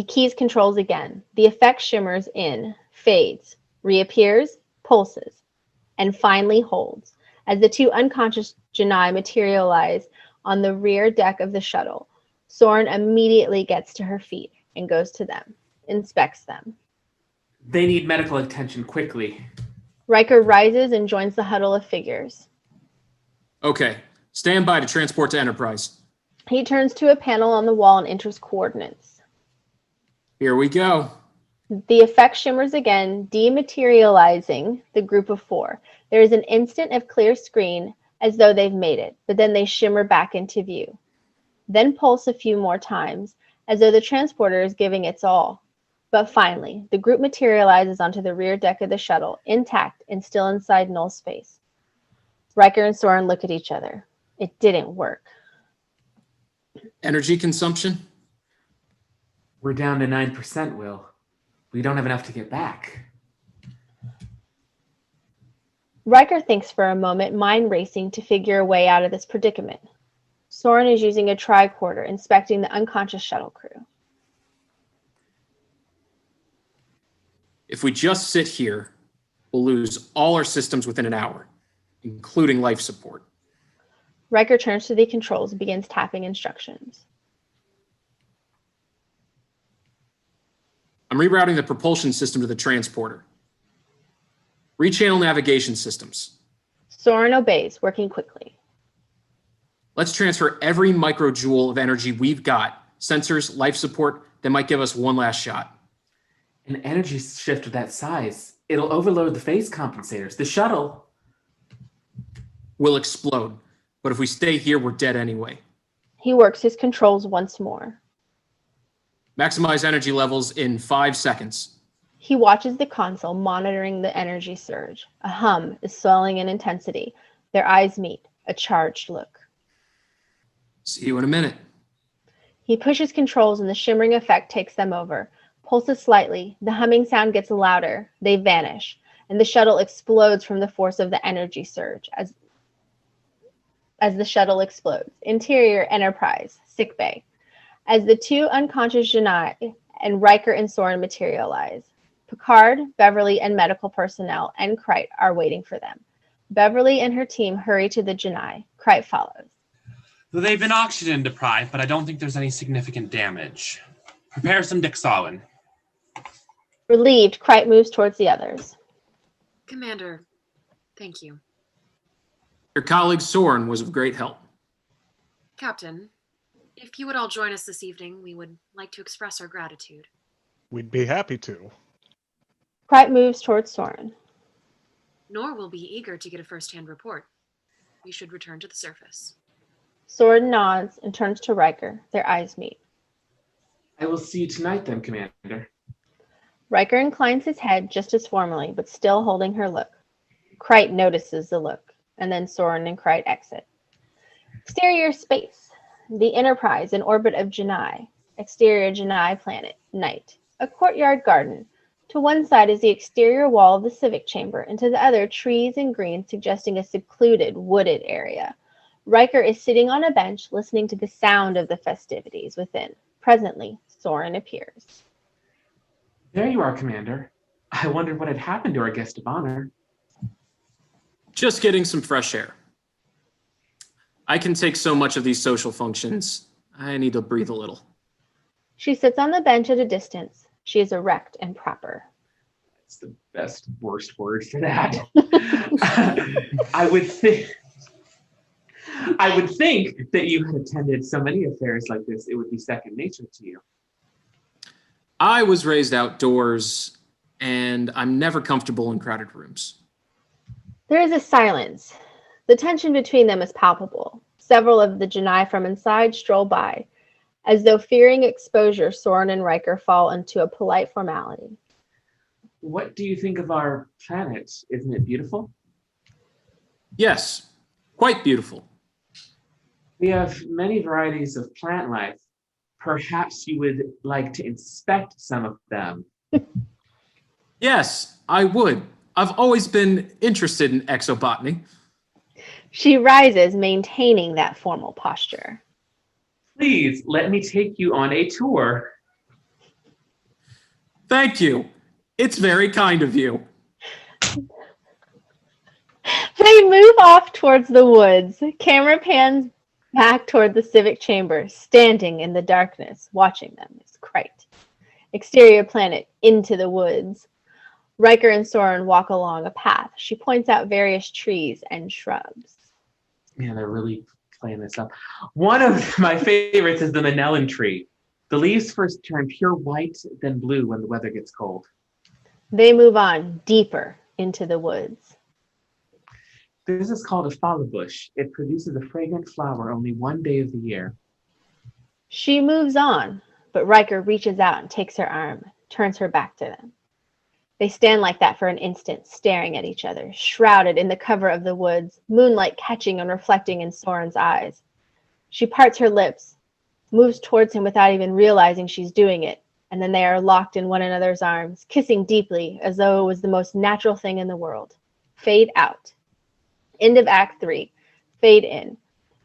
keys controls again. The effect shimmers in, fades, reappears, pulses, and finally holds as the two unconscious Janai materialize on the rear deck of the shuttle. Soren immediately gets to her feet and goes to them, inspects them. They need medical attention quickly. Riker rises and joins the huddle of figures. Okay, stand by to transport to Enterprise. He turns to a panel on the wall and enters coordinates. Here we go. The effect shimmers again, dematerializing the group of four. There is an instant of clear screen as though they've made it, but then they shimmer back into view. Then pulse a few more times, as though the transporter is giving its all. But finally, the group materializes onto the rear deck of the shuttle, intact and still inside null space. Riker and Soren look at each other. It didn't work. Energy consumption? We're down to 9%, Will. We don't have enough to get back. Riker thinks for a moment, mind racing to figure a way out of this predicament. Soren is using a tricorder, inspecting the unconscious shuttle crew. If we just sit here, we'll lose all our systems within an hour, including life support. Riker turns to the controls and begins tapping instructions. I'm rerouting the propulsion system to the transporter. Rechannel navigation systems. Soren obeys, working quickly. Let's transfer every microjoule of energy we've got, sensors, life support, that might give us one last shot. an energy shift of that size, it'll overload the phase compensators. The shuttle will explode. But if we stay here, we're dead anyway. He works his controls once more. Maximize energy levels in 5 seconds. He watches the console, monitoring the energy surge. A hum is swelling in intensity. Their eyes meet, a charged look. See you in a minute. He pushes controls and the shimmering effect takes them over. Pulses slightly, the humming sound gets louder, they vanish, and the shuttle explodes from the force of the energy surge as the shuttle explodes. Interior Enterprise, sickbay. As the two unconscious Janai and Riker and Soren materialize, Picard, Beverly, and medical personnel and Krite are waiting for them. Beverly and her team hurry to the Janai. Krite follows. They've been oxygen deprived, but I don't think there's any significant damage. Prepare some Dixawin. Relieved, Krite moves towards the others. Commander, thank you. Your colleague Soren was of great help. Captain, if you would all join us this evening, we would like to express our gratitude. We'd be happy to. Krite moves towards Soren. Nor will be eager to get a first-hand report. We should return to the surface. Soren nods and turns to Riker. Their eyes meet. I will see you tonight then, Commander. Riker inclines his head just as formally, but still holding her look. Krite notices the look, and then Soren and Krite exit. Exterior space. The Enterprise in orbit of Janai. Exterior Janai planet. Night. A courtyard garden. To one side is the exterior wall of the civic chamber, and to the other, trees and green suggesting a secluded, wooded area. Riker is sitting on a bench, listening to the sound of the festivities within. Presently, Soren appears. There you are, Commander. I wondered what had happened to our guest of honor. Just getting some fresh air. I can take so much of these social functions. I need to breathe a little. She sits on the bench at a distance. She is erect and proper. That's the best, worst word for that. I would think that you had attended so many affairs like this, it would be second nature to you. I was raised outdoors, and I'm never comfortable in crowded rooms. There is a silence. The tension between them is palpable. Several of the Janai from inside stroll by. As though fearing exposure, Soren and Riker fall into a polite formality. What do you think of our planet? Isn't it beautiful? Yes, quite beautiful. We have many varieties of plant life. Perhaps you would like to inspect some of them. Yes, I would. I've always been interested in exobotany. She rises, maintaining that formal posture. Please, let me take you on a tour. Thank you. It's very kind of you. They move off towards the woods. Camera pans back toward the civic chamber. Standing in the darkness, watching them is Krite. Exterior planet, into the woods. Riker and Soren walk along a path. She points out various trees and shrubs. Man, they're really playing this up. One of my favorites is the Manellan tree. The leaves first turn pure white, then blue when the weather gets cold. They move on deeper into the woods. This is called a fala bush. It produces a fragrant flower only one day of the year. She moves on, but Riker reaches out and takes her arm, turns her back to them. They stand like that for an instant, staring at each other, shrouded in the cover of the woods, moonlight catching and reflecting in Soren's eyes. She parts her lips, moves towards him without even realizing she's doing it, and then they are locked in one another's arms, kissing deeply as though it was the most natural thing in the world. Fade out. End of Act 3. Fade in.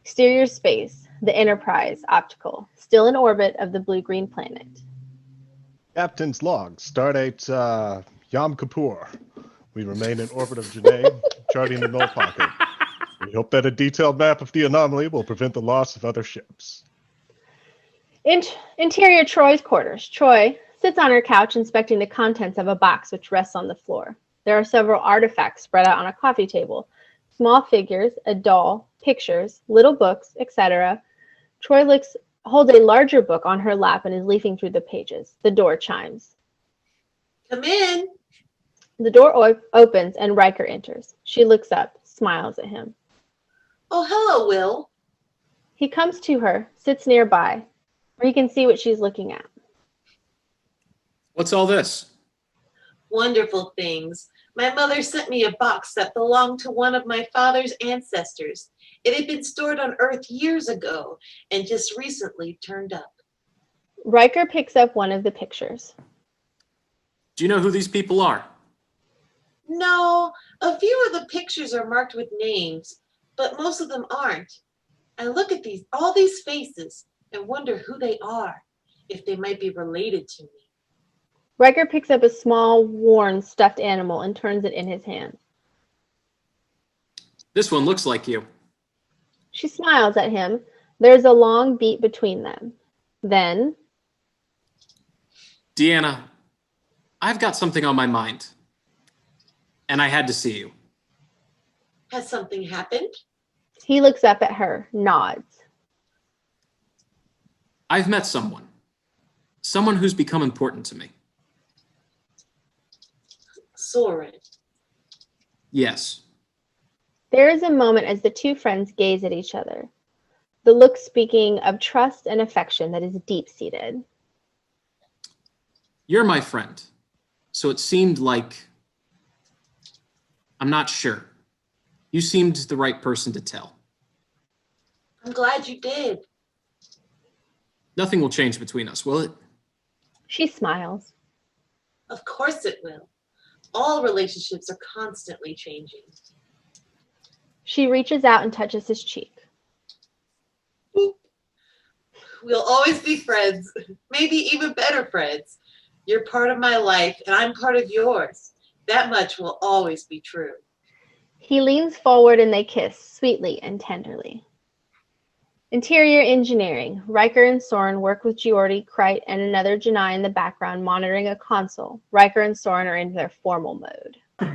Exterior space, the Enterprise, optical, still in orbit of the blue-green planet. Captain's log. Stardate Yom Kippur. We remain in orbit of Janae, charting the null pocket. We hope that a detailed map of the anomaly will prevent the loss of other ships. Interior Troy's quarters. Troy sits on her couch inspecting the contents of a box which rests on the floor. There are several artifacts spread out on a coffee table. Small figures, a doll, pictures, little books, etc. Troy holds a larger book on her lap and is leafing through the pages. The door chimes. Come in. The door opens and Riker enters. She looks up, smiles at him. Oh, hello, Will. He comes to her, sits nearby, where he can see what she's looking at. What's all this? Wonderful things. My mother sent me a box that belonged to one of my father's ancestors. It had been stored on Earth years ago and just recently turned up. Riker picks up one of the pictures. Do you know who these people are? No, a few of the pictures are marked with names, but most of them aren't. I look at all these faces and wonder who they are, if they might be related to me. Riker picks up a small, worn, stuffed animal and turns it in his hand. This one looks like you. She smiles at him. There's a long beat between them. Then, Deanna, I've got something on my mind. And I had to see you. Has something happened? he looks up at her, nods. I've met someone. Someone who's become important to me. Soren. Yes. There is a moment as the two friends gaze at each other, the look speaking of trust and affection that is deep-seated. You're my friend, so it seemed like... I'm not sure. You seemed the right person to tell. I'm glad you did. Nothing will change between us, will it? She smiles. Of course it will. All relationships are constantly changing. She reaches out and touches his cheek. We'll always be friends, maybe even better friends. You're part of my life and I'm part of yours. That much will always be true. He leans forward and they kiss, sweetly and tenderly. Interior engineering. Riker and Soren work with Geordi, Kreit, and another Janai in the background monitoring a console. Riker and Soren are in their formal mode.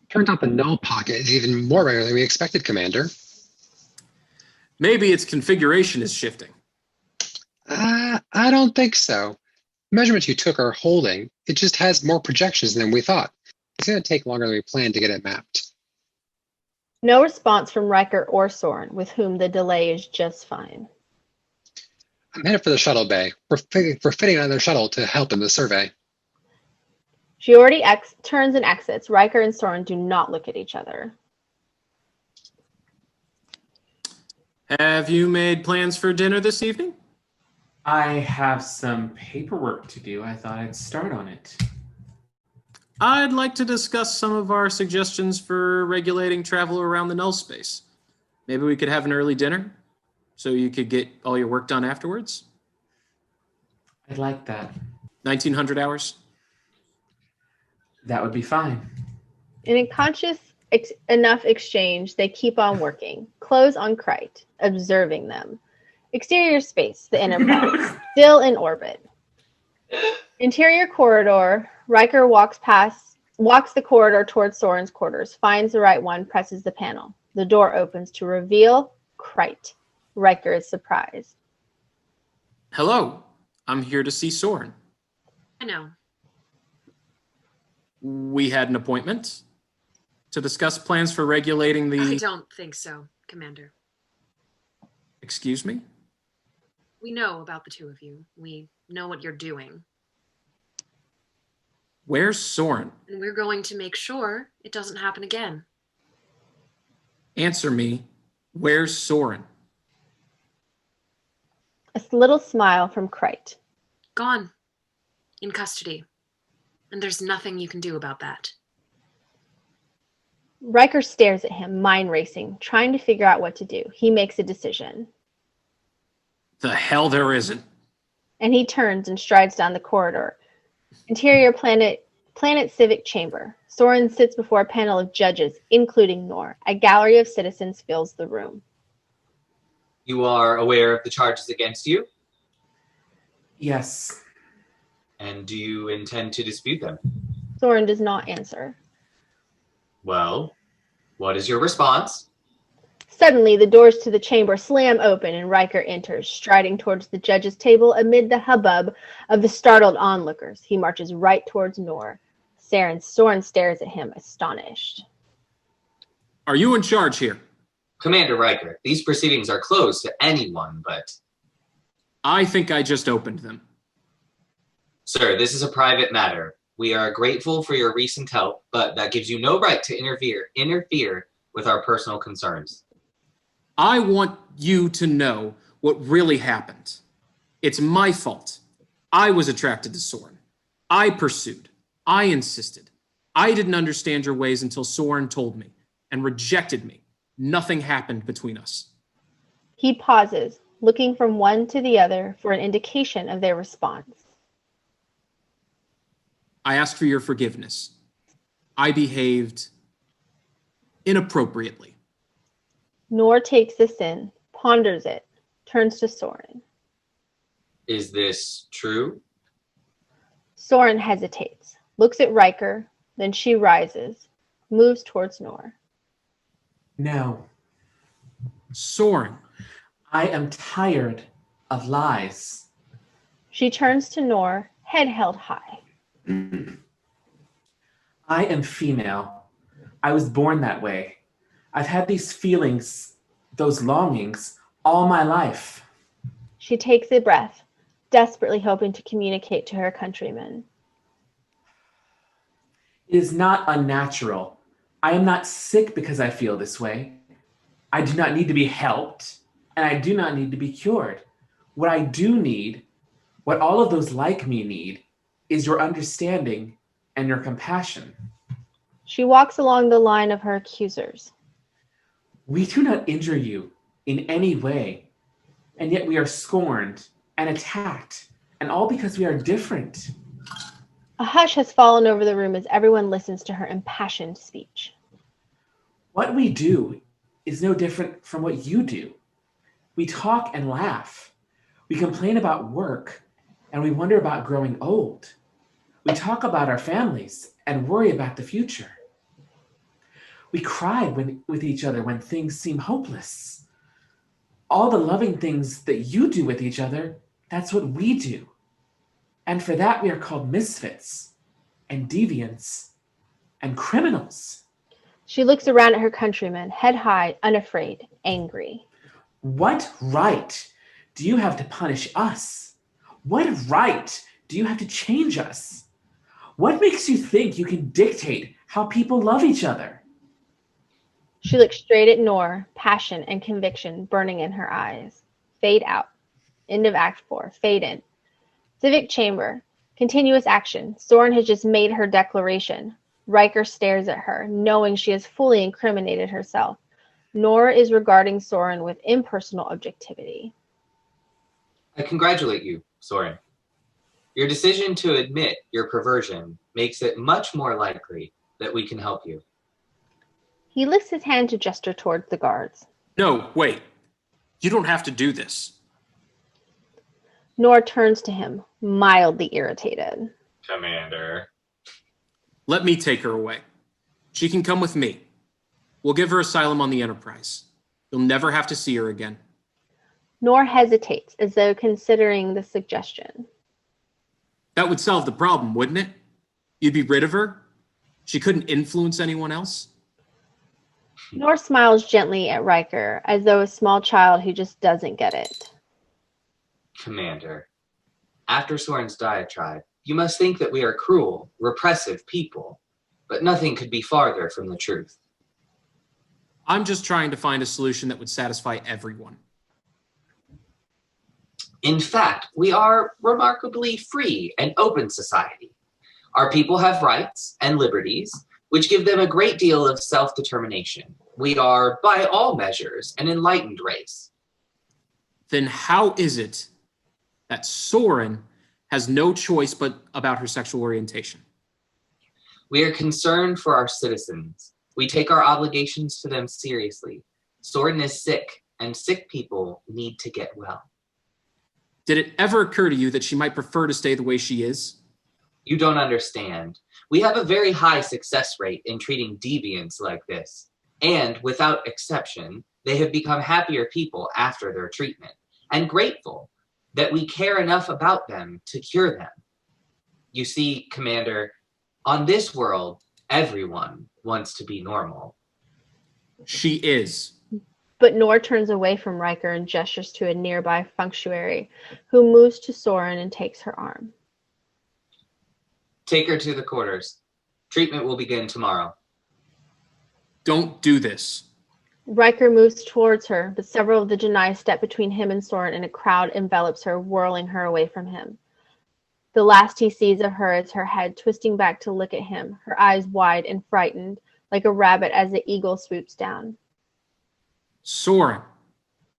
Turned up the null pocket is even more rare than we expected, Commander. Maybe its configuration is shifting. I don't think so. Measurements you took are holding. It just has more projections than we thought. It's going to take longer than we planned to get it mapped. No response from Riker or Soren, with whom the delay is just fine. I'm headed for the shuttle bay. We're fitting another shuttle to help in the survey. Geordi turns and exits. Riker and Soren do not look at each other. Have you made plans for dinner this evening? I have some paperwork to do. I thought I'd start on it. I'd like to discuss some of our suggestions for regulating travel around the null space. Maybe we could have an early dinner so you could get all your work done afterwards. I'd like that. 1900 hours? That would be fine. In a conscious enough exchange, they keep on working. Close on Kreit, observing them. Exterior space, the Enterprise, still in orbit. Interior corridor, Riker walks the corridor towards Soren's quarters, finds the right one, presses the panel. The door opens to reveal Kreit. Riker is surprised. Hello, I'm here to see Soren. I know. We had an appointment to discuss plans for regulating the... I don't think so, Commander. Excuse me? We know about the two of you. We know what you're doing. Where's Soren? And we're going to make sure it doesn't happen again. Answer me. Where's Soren? A little smile from Kreit. Gone. In custody. And there's nothing you can do about that. Riker stares at him, mind racing, trying to figure out what to do. He makes a decision. The hell there isn't. And he turns and strides down the corridor. Interior planet civic chamber. Soren sits before a panel of judges, including Nor. A gallery of citizens fills the room. You are aware of the charges against you? Yes. And do you intend to dispute them? Soren does not answer. Well, what is your response? Suddenly, the doors to the chamber slam open and Riker enters, striding towards the judge's table amid the hubbub of the startled onlookers. He marches right towards Nor. Soren stares at him, astonished. Are you in charge here? Commander Riker, these proceedings are closed to anyone, but... I think I just opened them. Sir, this is a private matter. We are grateful for your recent help, but that gives you no right to interfere with our personal concerns. I want you to know what really happened. It's my fault. I was attracted to Soren. I pursued. I insisted. I didn't understand your ways until Soren told me and rejected me. Nothing happened between us. He pauses, looking from one to the other for an indication of their response. I ask for your forgiveness. I behaved inappropriately. Nor takes this in, ponders it, turns to Soren. Is this true? Soren hesitates, looks at Riker, then she rises, moves towards Nor. No, Soren. I am tired of lies. She turns to Nor, head held high. I am female. I was born that way. I've had these feelings, those longings, all my life. She takes a breath, desperately hoping to communicate to her countrymen. It is not unnatural. I am not sick because I feel this way. I do not need to be helped, and I do not need to be cured. What I do need, what all of those like me need, is your understanding and your compassion. She walks along the line of her accusers. We do not injure you in any way, and yet we are scorned and attacked, and all because we are different. A hush has fallen over the room as everyone listens to her impassioned speech. What we do is no different from what you do. We talk and laugh. We complain about work, and we wonder about growing old. We talk about our families and worry about the future. We cry with each other when things seem hopeless. All the loving things that you do with each other, that's what we do. And for that, we are called misfits and deviants and criminals. She looks around at her countrymen, head high, unafraid, angry. What right do you have to punish us? What right do you have to change us? What makes you think you can dictate how people love each other? She looks straight at Nor, passion and conviction burning in her eyes. Fade out. End of Act 4. Fade in. Civic Chamber. Continuous action. Soren has just made her declaration. Riker stares at her, knowing she has fully incriminated herself. Nor is regarding Soren with impersonal objectivity. I congratulate you, Soren. Your decision to admit your perversion makes it much more likely that we can help you. He lifts his hand to gesture towards the guards. No, wait. You don't have to do this. Nor turns to him, mildly irritated. Commander. Let me take her away. She can come with me. We'll give her asylum on the Enterprise. You'll never have to see her again. Nor hesitates, as though considering the suggestion. That would solve the problem, wouldn't it? You'd be rid of her? She couldn't influence anyone else? Nor smiles gently at Riker, as though a small child who just doesn't get it. Commander, after Soren's diatribe, you must think that we are cruel, repressive people, but nothing could be farther from the truth. I'm just trying to find a solution that would satisfy everyone. In fact, we are remarkably free and open society. Our people have rights and liberties, which give them a great deal of self-determination. We are, by all measures, an enlightened race. Then how is it that Soren has no choice but about her sexual orientation? We are concerned for our citizens. We take our obligations to them seriously. Soren is sick, and sick people need to get well. Did it ever occur to you that she might prefer to stay the way she is? You don't understand. We have a very high success rate in treating deviants like this. And without exception, They have become happier people after their treatment and grateful that we care enough about them to cure them. You see, Commander, on this world, everyone wants to be normal. She is. But Nor turns away from Riker and gestures to a nearby functionary, who moves to Soren and takes her arm. Take her to the quarters. Treatment will begin tomorrow. Don't do this. Riker moves towards her, but several of the Janai step between him and Soren, and a crowd envelops her, whirling her away from him. The last he sees of her is her head twisting back to look at him, her eyes wide and frightened, like a rabbit as the eagle swoops down. Soren.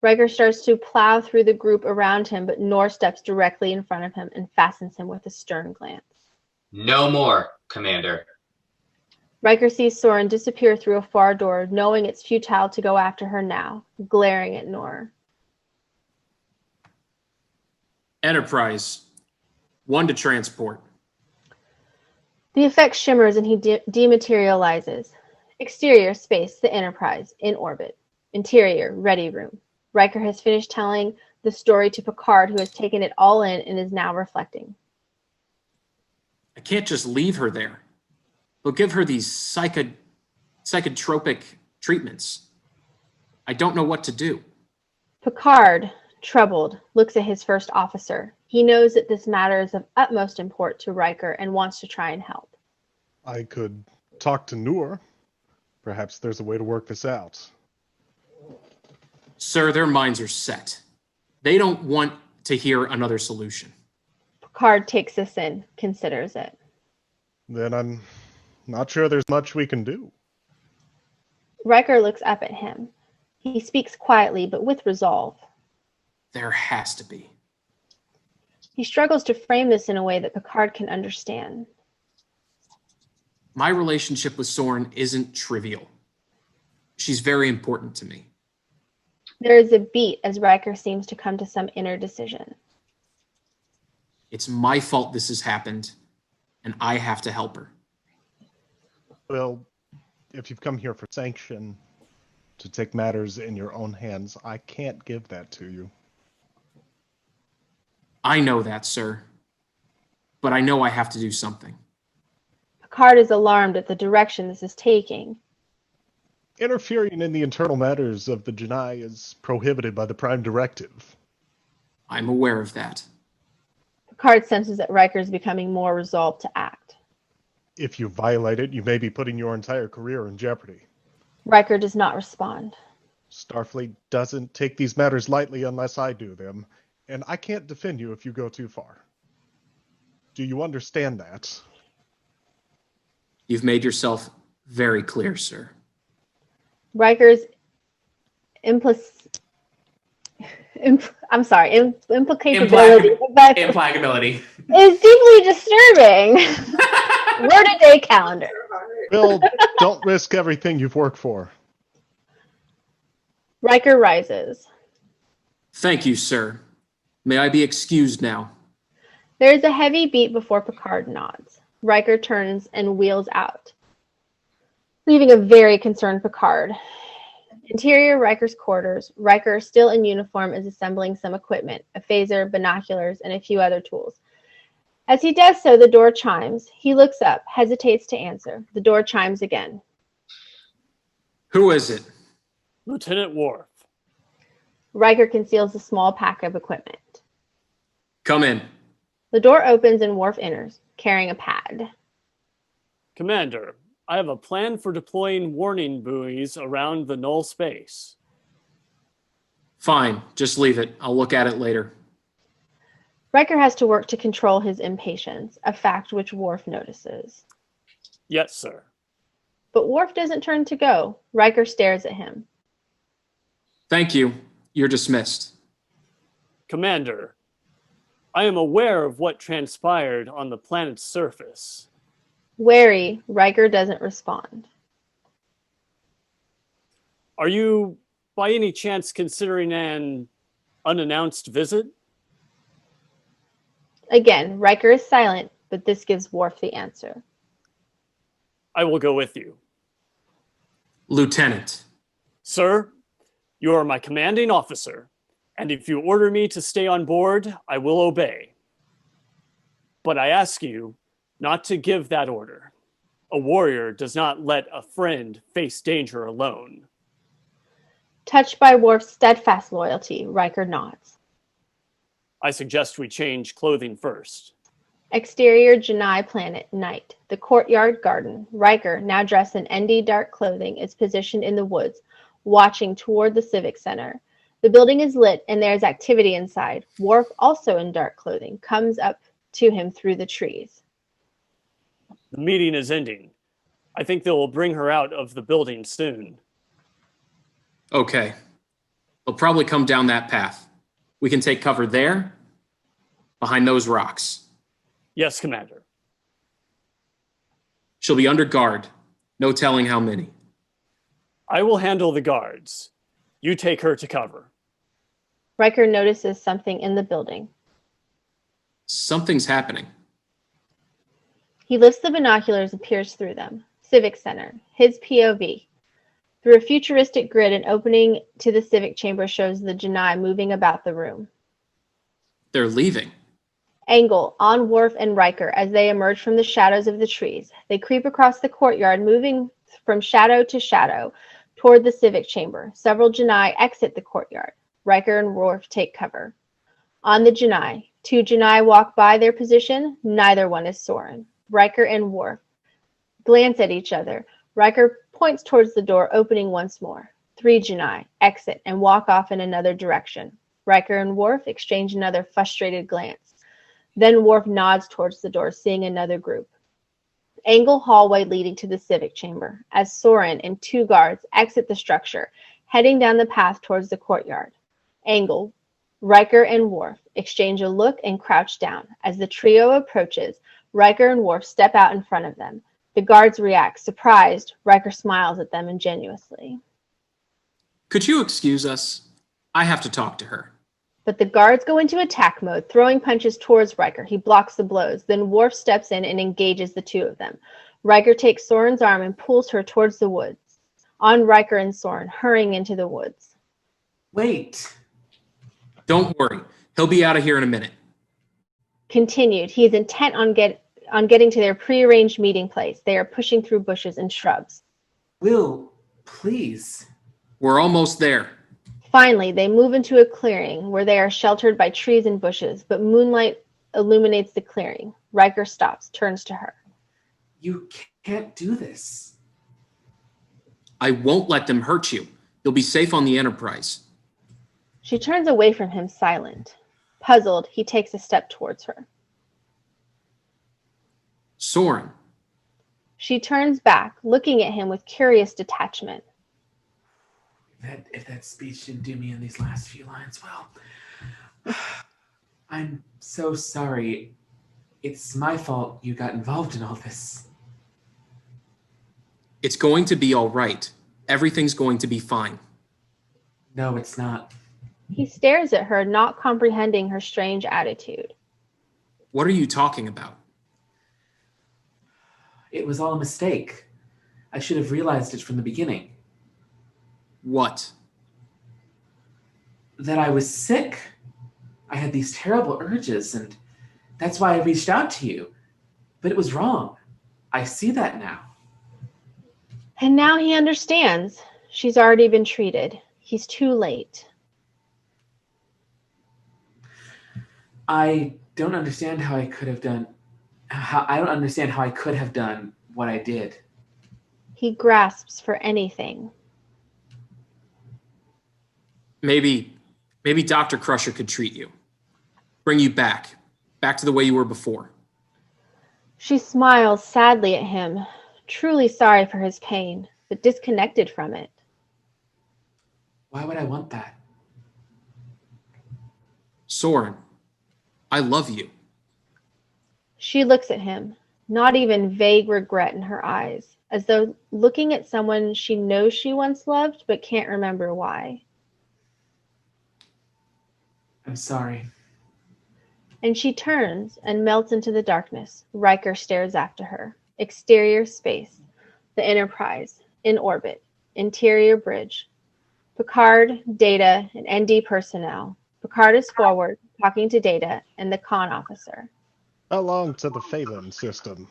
Riker starts to plow through the group around him, but Nor steps directly in front of him and fastens him with a stern glance. No more, Commander. Riker sees Soren disappear through a far door, knowing it's futile to go after her now, glaring at Nor. Enterprise. 1 to transport. The effect shimmers and he dematerializes. Exterior space, the Enterprise, in orbit. Interior, ready room. Riker has finished telling the story to Picard, who has taken it all in and is now reflecting. I can't just leave her there. They'll give her these psychotropic treatments. I don't know what to do. Picard, troubled, looks at his first officer. He knows that this matter is of utmost import to Riker and wants to try and help. I could talk to Noor. Perhaps there's a way to work this out. Sir, their minds are set. They don't want to hear another solution. Picard takes this in, considers it. Then I'm not sure there's much we can do. Riker looks up at him. He speaks quietly, but with resolve. There has to be. He struggles to frame this in a way that Picard can understand. My relationship with Soren isn't trivial. She's very important to me. There is a beat as Riker seems to come to some inner decision. It's my fault this has happened, and I have to help her. Well, if you've come here for sanction, to take matters in your own hands, I can't give that to you. I know that, sir. But I know I have to do something. Picard is alarmed at the direction this is taking. Interfering in the internal matters of the Janai is prohibited by the Prime Directive. I'm aware of that. Picard senses that Riker is becoming more resolved to act. If you violate it, you may be putting your entire career in jeopardy. Riker does not respond. Starfleet doesn't take these matters lightly unless I do them, and I can't defend you if you go too far. Do you understand that? You've made yourself very clear, sir. Riker's implicability Implacability. is deeply disturbing. Word a day calendar. Bill, don't risk everything you've worked for. Riker rises. Thank you, sir. May I be excused now? There is a heavy beat before Picard nods. Riker turns and wheels out, leaving a very concerned Picard. Interior Riker's quarters. Riker, still in uniform, is assembling some equipment, a phaser, binoculars, and a few other tools. As he does so, the door chimes. He looks up, hesitates to answer. The door chimes again. Who is it? Lieutenant Worf. Riker conceals a small pack of equipment. Come in. The door opens and Worf enters, carrying a pad. Commander, I have a plan for deploying warning buoys around the null space. Fine, just leave it. I'll look at it later. Riker has to work to control his impatience, a fact which Worf notices. Yes, sir. But Worf doesn't turn to go. Riker stares at him. Thank you. You're dismissed. Commander, I am aware of what transpired on the planet's surface. Wary, Riker doesn't respond. Are you, by any chance, considering an unannounced visit? Again, Riker is silent, but this gives Worf the answer. I will go with you. Lieutenant. Sir, You are my commanding officer, and if you order me to stay on board, I will obey. But I ask you not to give that order. A warrior does not let a friend face danger alone. Touched by Worf's steadfast loyalty, Riker nods. I suggest we change clothing first. Exterior Janai planet, night. The courtyard garden. Riker, now dressed in ND dark clothing, is positioned in the woods, watching toward the Civic Center. The building is lit and there is activity inside. Worf, also in dark clothing, comes up to him through the trees. The meeting is ending. I think they will bring her out of the building soon. Okay. They'll probably come down that path. We can take cover there, behind those rocks. Yes, Commander. She'll be under guard. No telling how many. I will handle the guards. You take her to cover. Riker notices something in the building. Something's happening. He lifts the binoculars and peers through them. Civic Center, his POV. Through a futuristic grid, an opening to the Civic Chamber shows the Janai moving about the room. They're leaving. Angle on Worf and Riker as they emerge from the shadows of the trees. They creep across the courtyard, moving from shadow to shadow toward the Civic Chamber. Several Janai exit the courtyard. Riker and Worf take cover. On the Janai, two Janai walk by their position. Neither one is Soren. Riker and Worf glance at each other. Riker points towards the door, opening once more. Three Janai exit and walk off in another direction. Riker and Worf exchange another frustrated glance. Then Worf nods towards the door, seeing another group. Angle hallway leading to the Civic Chamber, as Soren and two guards exit the structure, heading down the path towards the courtyard. Angle, Riker and Worf exchange a look and crouch down. As the trio approaches, Riker and Worf step out in front of them. The guards react. Surprised, Riker smiles at them ingenuously. Could you excuse us? I have to talk to her. But the guards go into attack mode, throwing punches towards Riker. He blocks the blows. Then Worf steps in and engages the two of them. Riker takes Soren's arm and pulls her towards the woods. On Riker and Soren, hurrying into the woods. Wait. Don't worry. He'll be out of here in a minute. Continued. He is intent on getting to their prearranged meeting place. They are pushing through bushes and shrubs. Will, please. We're almost there. Finally, they move into a clearing where they are sheltered by trees and bushes, but moonlight illuminates the clearing. Riker stops, turns to her. You can't do this. I won't let them hurt you. You'll be safe on the Enterprise. She turns away from him, silent. Puzzled, he takes a step towards her. Soren. She turns back, looking at him with curious detachment. If that speech didn't do me in these last few lines, well, I'm so sorry. It's my fault you got involved in all this. It's going to be all right. Everything's going to be fine. No, it's not. He stares at her, not comprehending her strange attitude. What are you talking about? It was all a mistake. I should have realized it from the beginning. What? That I was sick. I had these terrible urges, and that's why I reached out to you. But it was wrong. I see that now. And now he understands. She's already been treated. He's too late. I don't understand how I could have done what I did. He grasps for anything. Maybe Dr. Crusher could treat you. Bring you back to the way you were before. She smiles sadly at him, truly sorry for his pain, but disconnected from it. Why would I want that? Soren, I love you. She looks at him, not even vague regret in her eyes, as though looking at someone she knows she once loved but can't remember why. I'm sorry. And she turns and melts into the darkness. Riker stares after her. Exterior space. The Enterprise. In orbit. Interior bridge. Picard, Data, and ND personnel. Picard is forward, talking to Data and the con officer. How long to the Phelan system?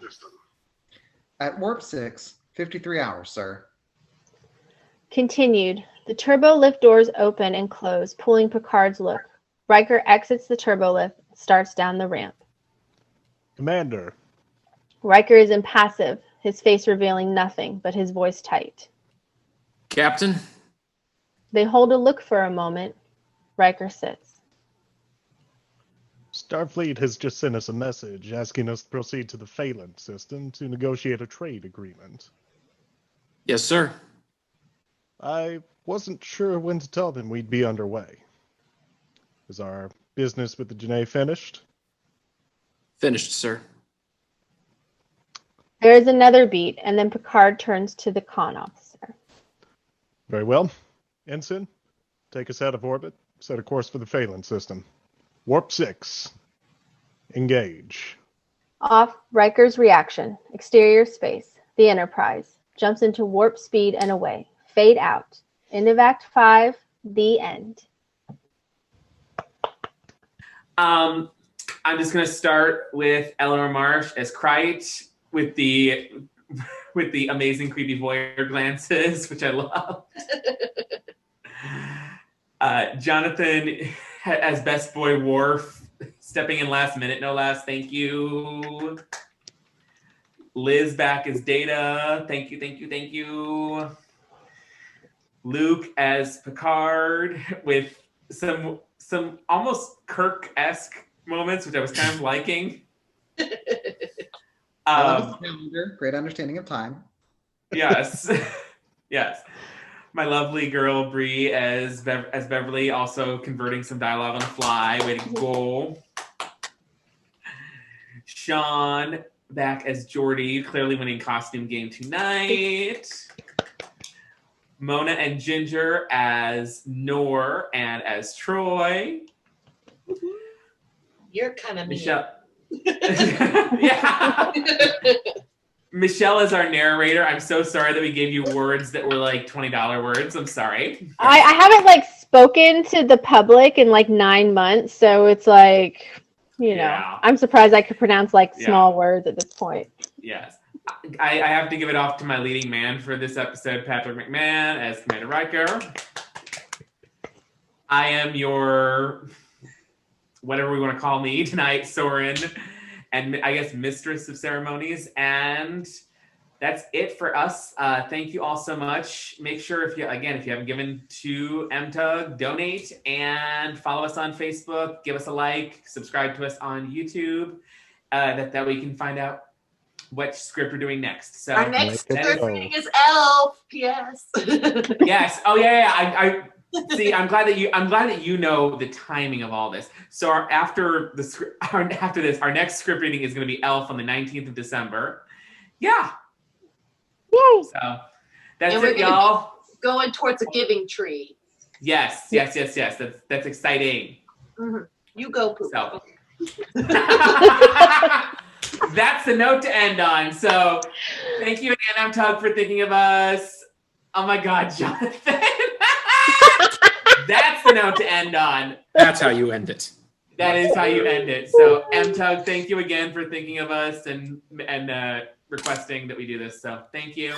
At warp 6, 53 hours, sir. Continued. The turbo lift doors open and close, pulling Picard's look. Riker exits the turbo lift and starts down the ramp. Commander, Riker is impassive, his face revealing nothing but his voice tight. Captain? They hold a look for a moment. Riker sits. Starfleet has just sent us a message asking us to proceed to the Phelan system to negotiate a trade agreement. Yes, sir. I wasn't sure when to tell them we'd be underway. Is our business with the Janae finished? Finished, sir. There is another beat, and then Picard turns to the con officer. Very well. Ensign, take us out of orbit, set a course for the Phelan system. Warp 6. Engage. Off, Riker's reaction. Exterior space. The Enterprise. Jumps into warp speed and away. Fade out. End of Act 5. The end. I'm just gonna start with Eleanor Marsh as Krite with the amazing creepy voyeur glances, which I love. Jonathan as best boy Worf, stepping in last minute, no less. Thank you. Liz back as Data. Thank you, thank you, thank you. Luke as Picard with some almost Kirk-esque moments, which I was kind of liking. I love his calendar. Great understanding of time. Yes. Yes. My lovely girl Bree as Beverly, also converting some dialogue on the fly. Way to go. Sean back as Geordi, clearly winning costume game tonight. Mona and Ginger as Noor and as Troy. You're kind of Michelle. Yeah. Michelle is our narrator. I'm so sorry that we gave you words that were like $20 words. I'm sorry. I haven't spoken to the public in 9 months, so it's Yeah. I'm surprised I could pronounce small words at this point. Yes. I have to give it off to my leading man for this episode, Patrick McMahon as Commander Riker. I am your, whatever we want to call me tonight, Soren, and I guess mistress of ceremonies. And that's it for us. Thank you all so much. Make sure if you haven't given to MTUG, donate and follow us on Facebook. Give us a like, subscribe to us on YouTube, that we can find out what script we're doing next. So our next script reading is Elf. Yes. Yes. Oh yeah. I see. I'm glad that you know the timing of all this. So after this, our next script reading is going to be Elf on the 19th of December. Yeah. Yay. So that's And it, y'all. Going towards a giving tree. Yes. That's exciting. Mm-hmm. You go, Poop. So. That's the note to end on. So thank you again, MTUG, for thinking of us. Oh my God, Jonathan. That's the note to end on. That's how you end it. That is how you end it. So MTUG, thank you again for thinking of us and requesting that we do this. So thank you.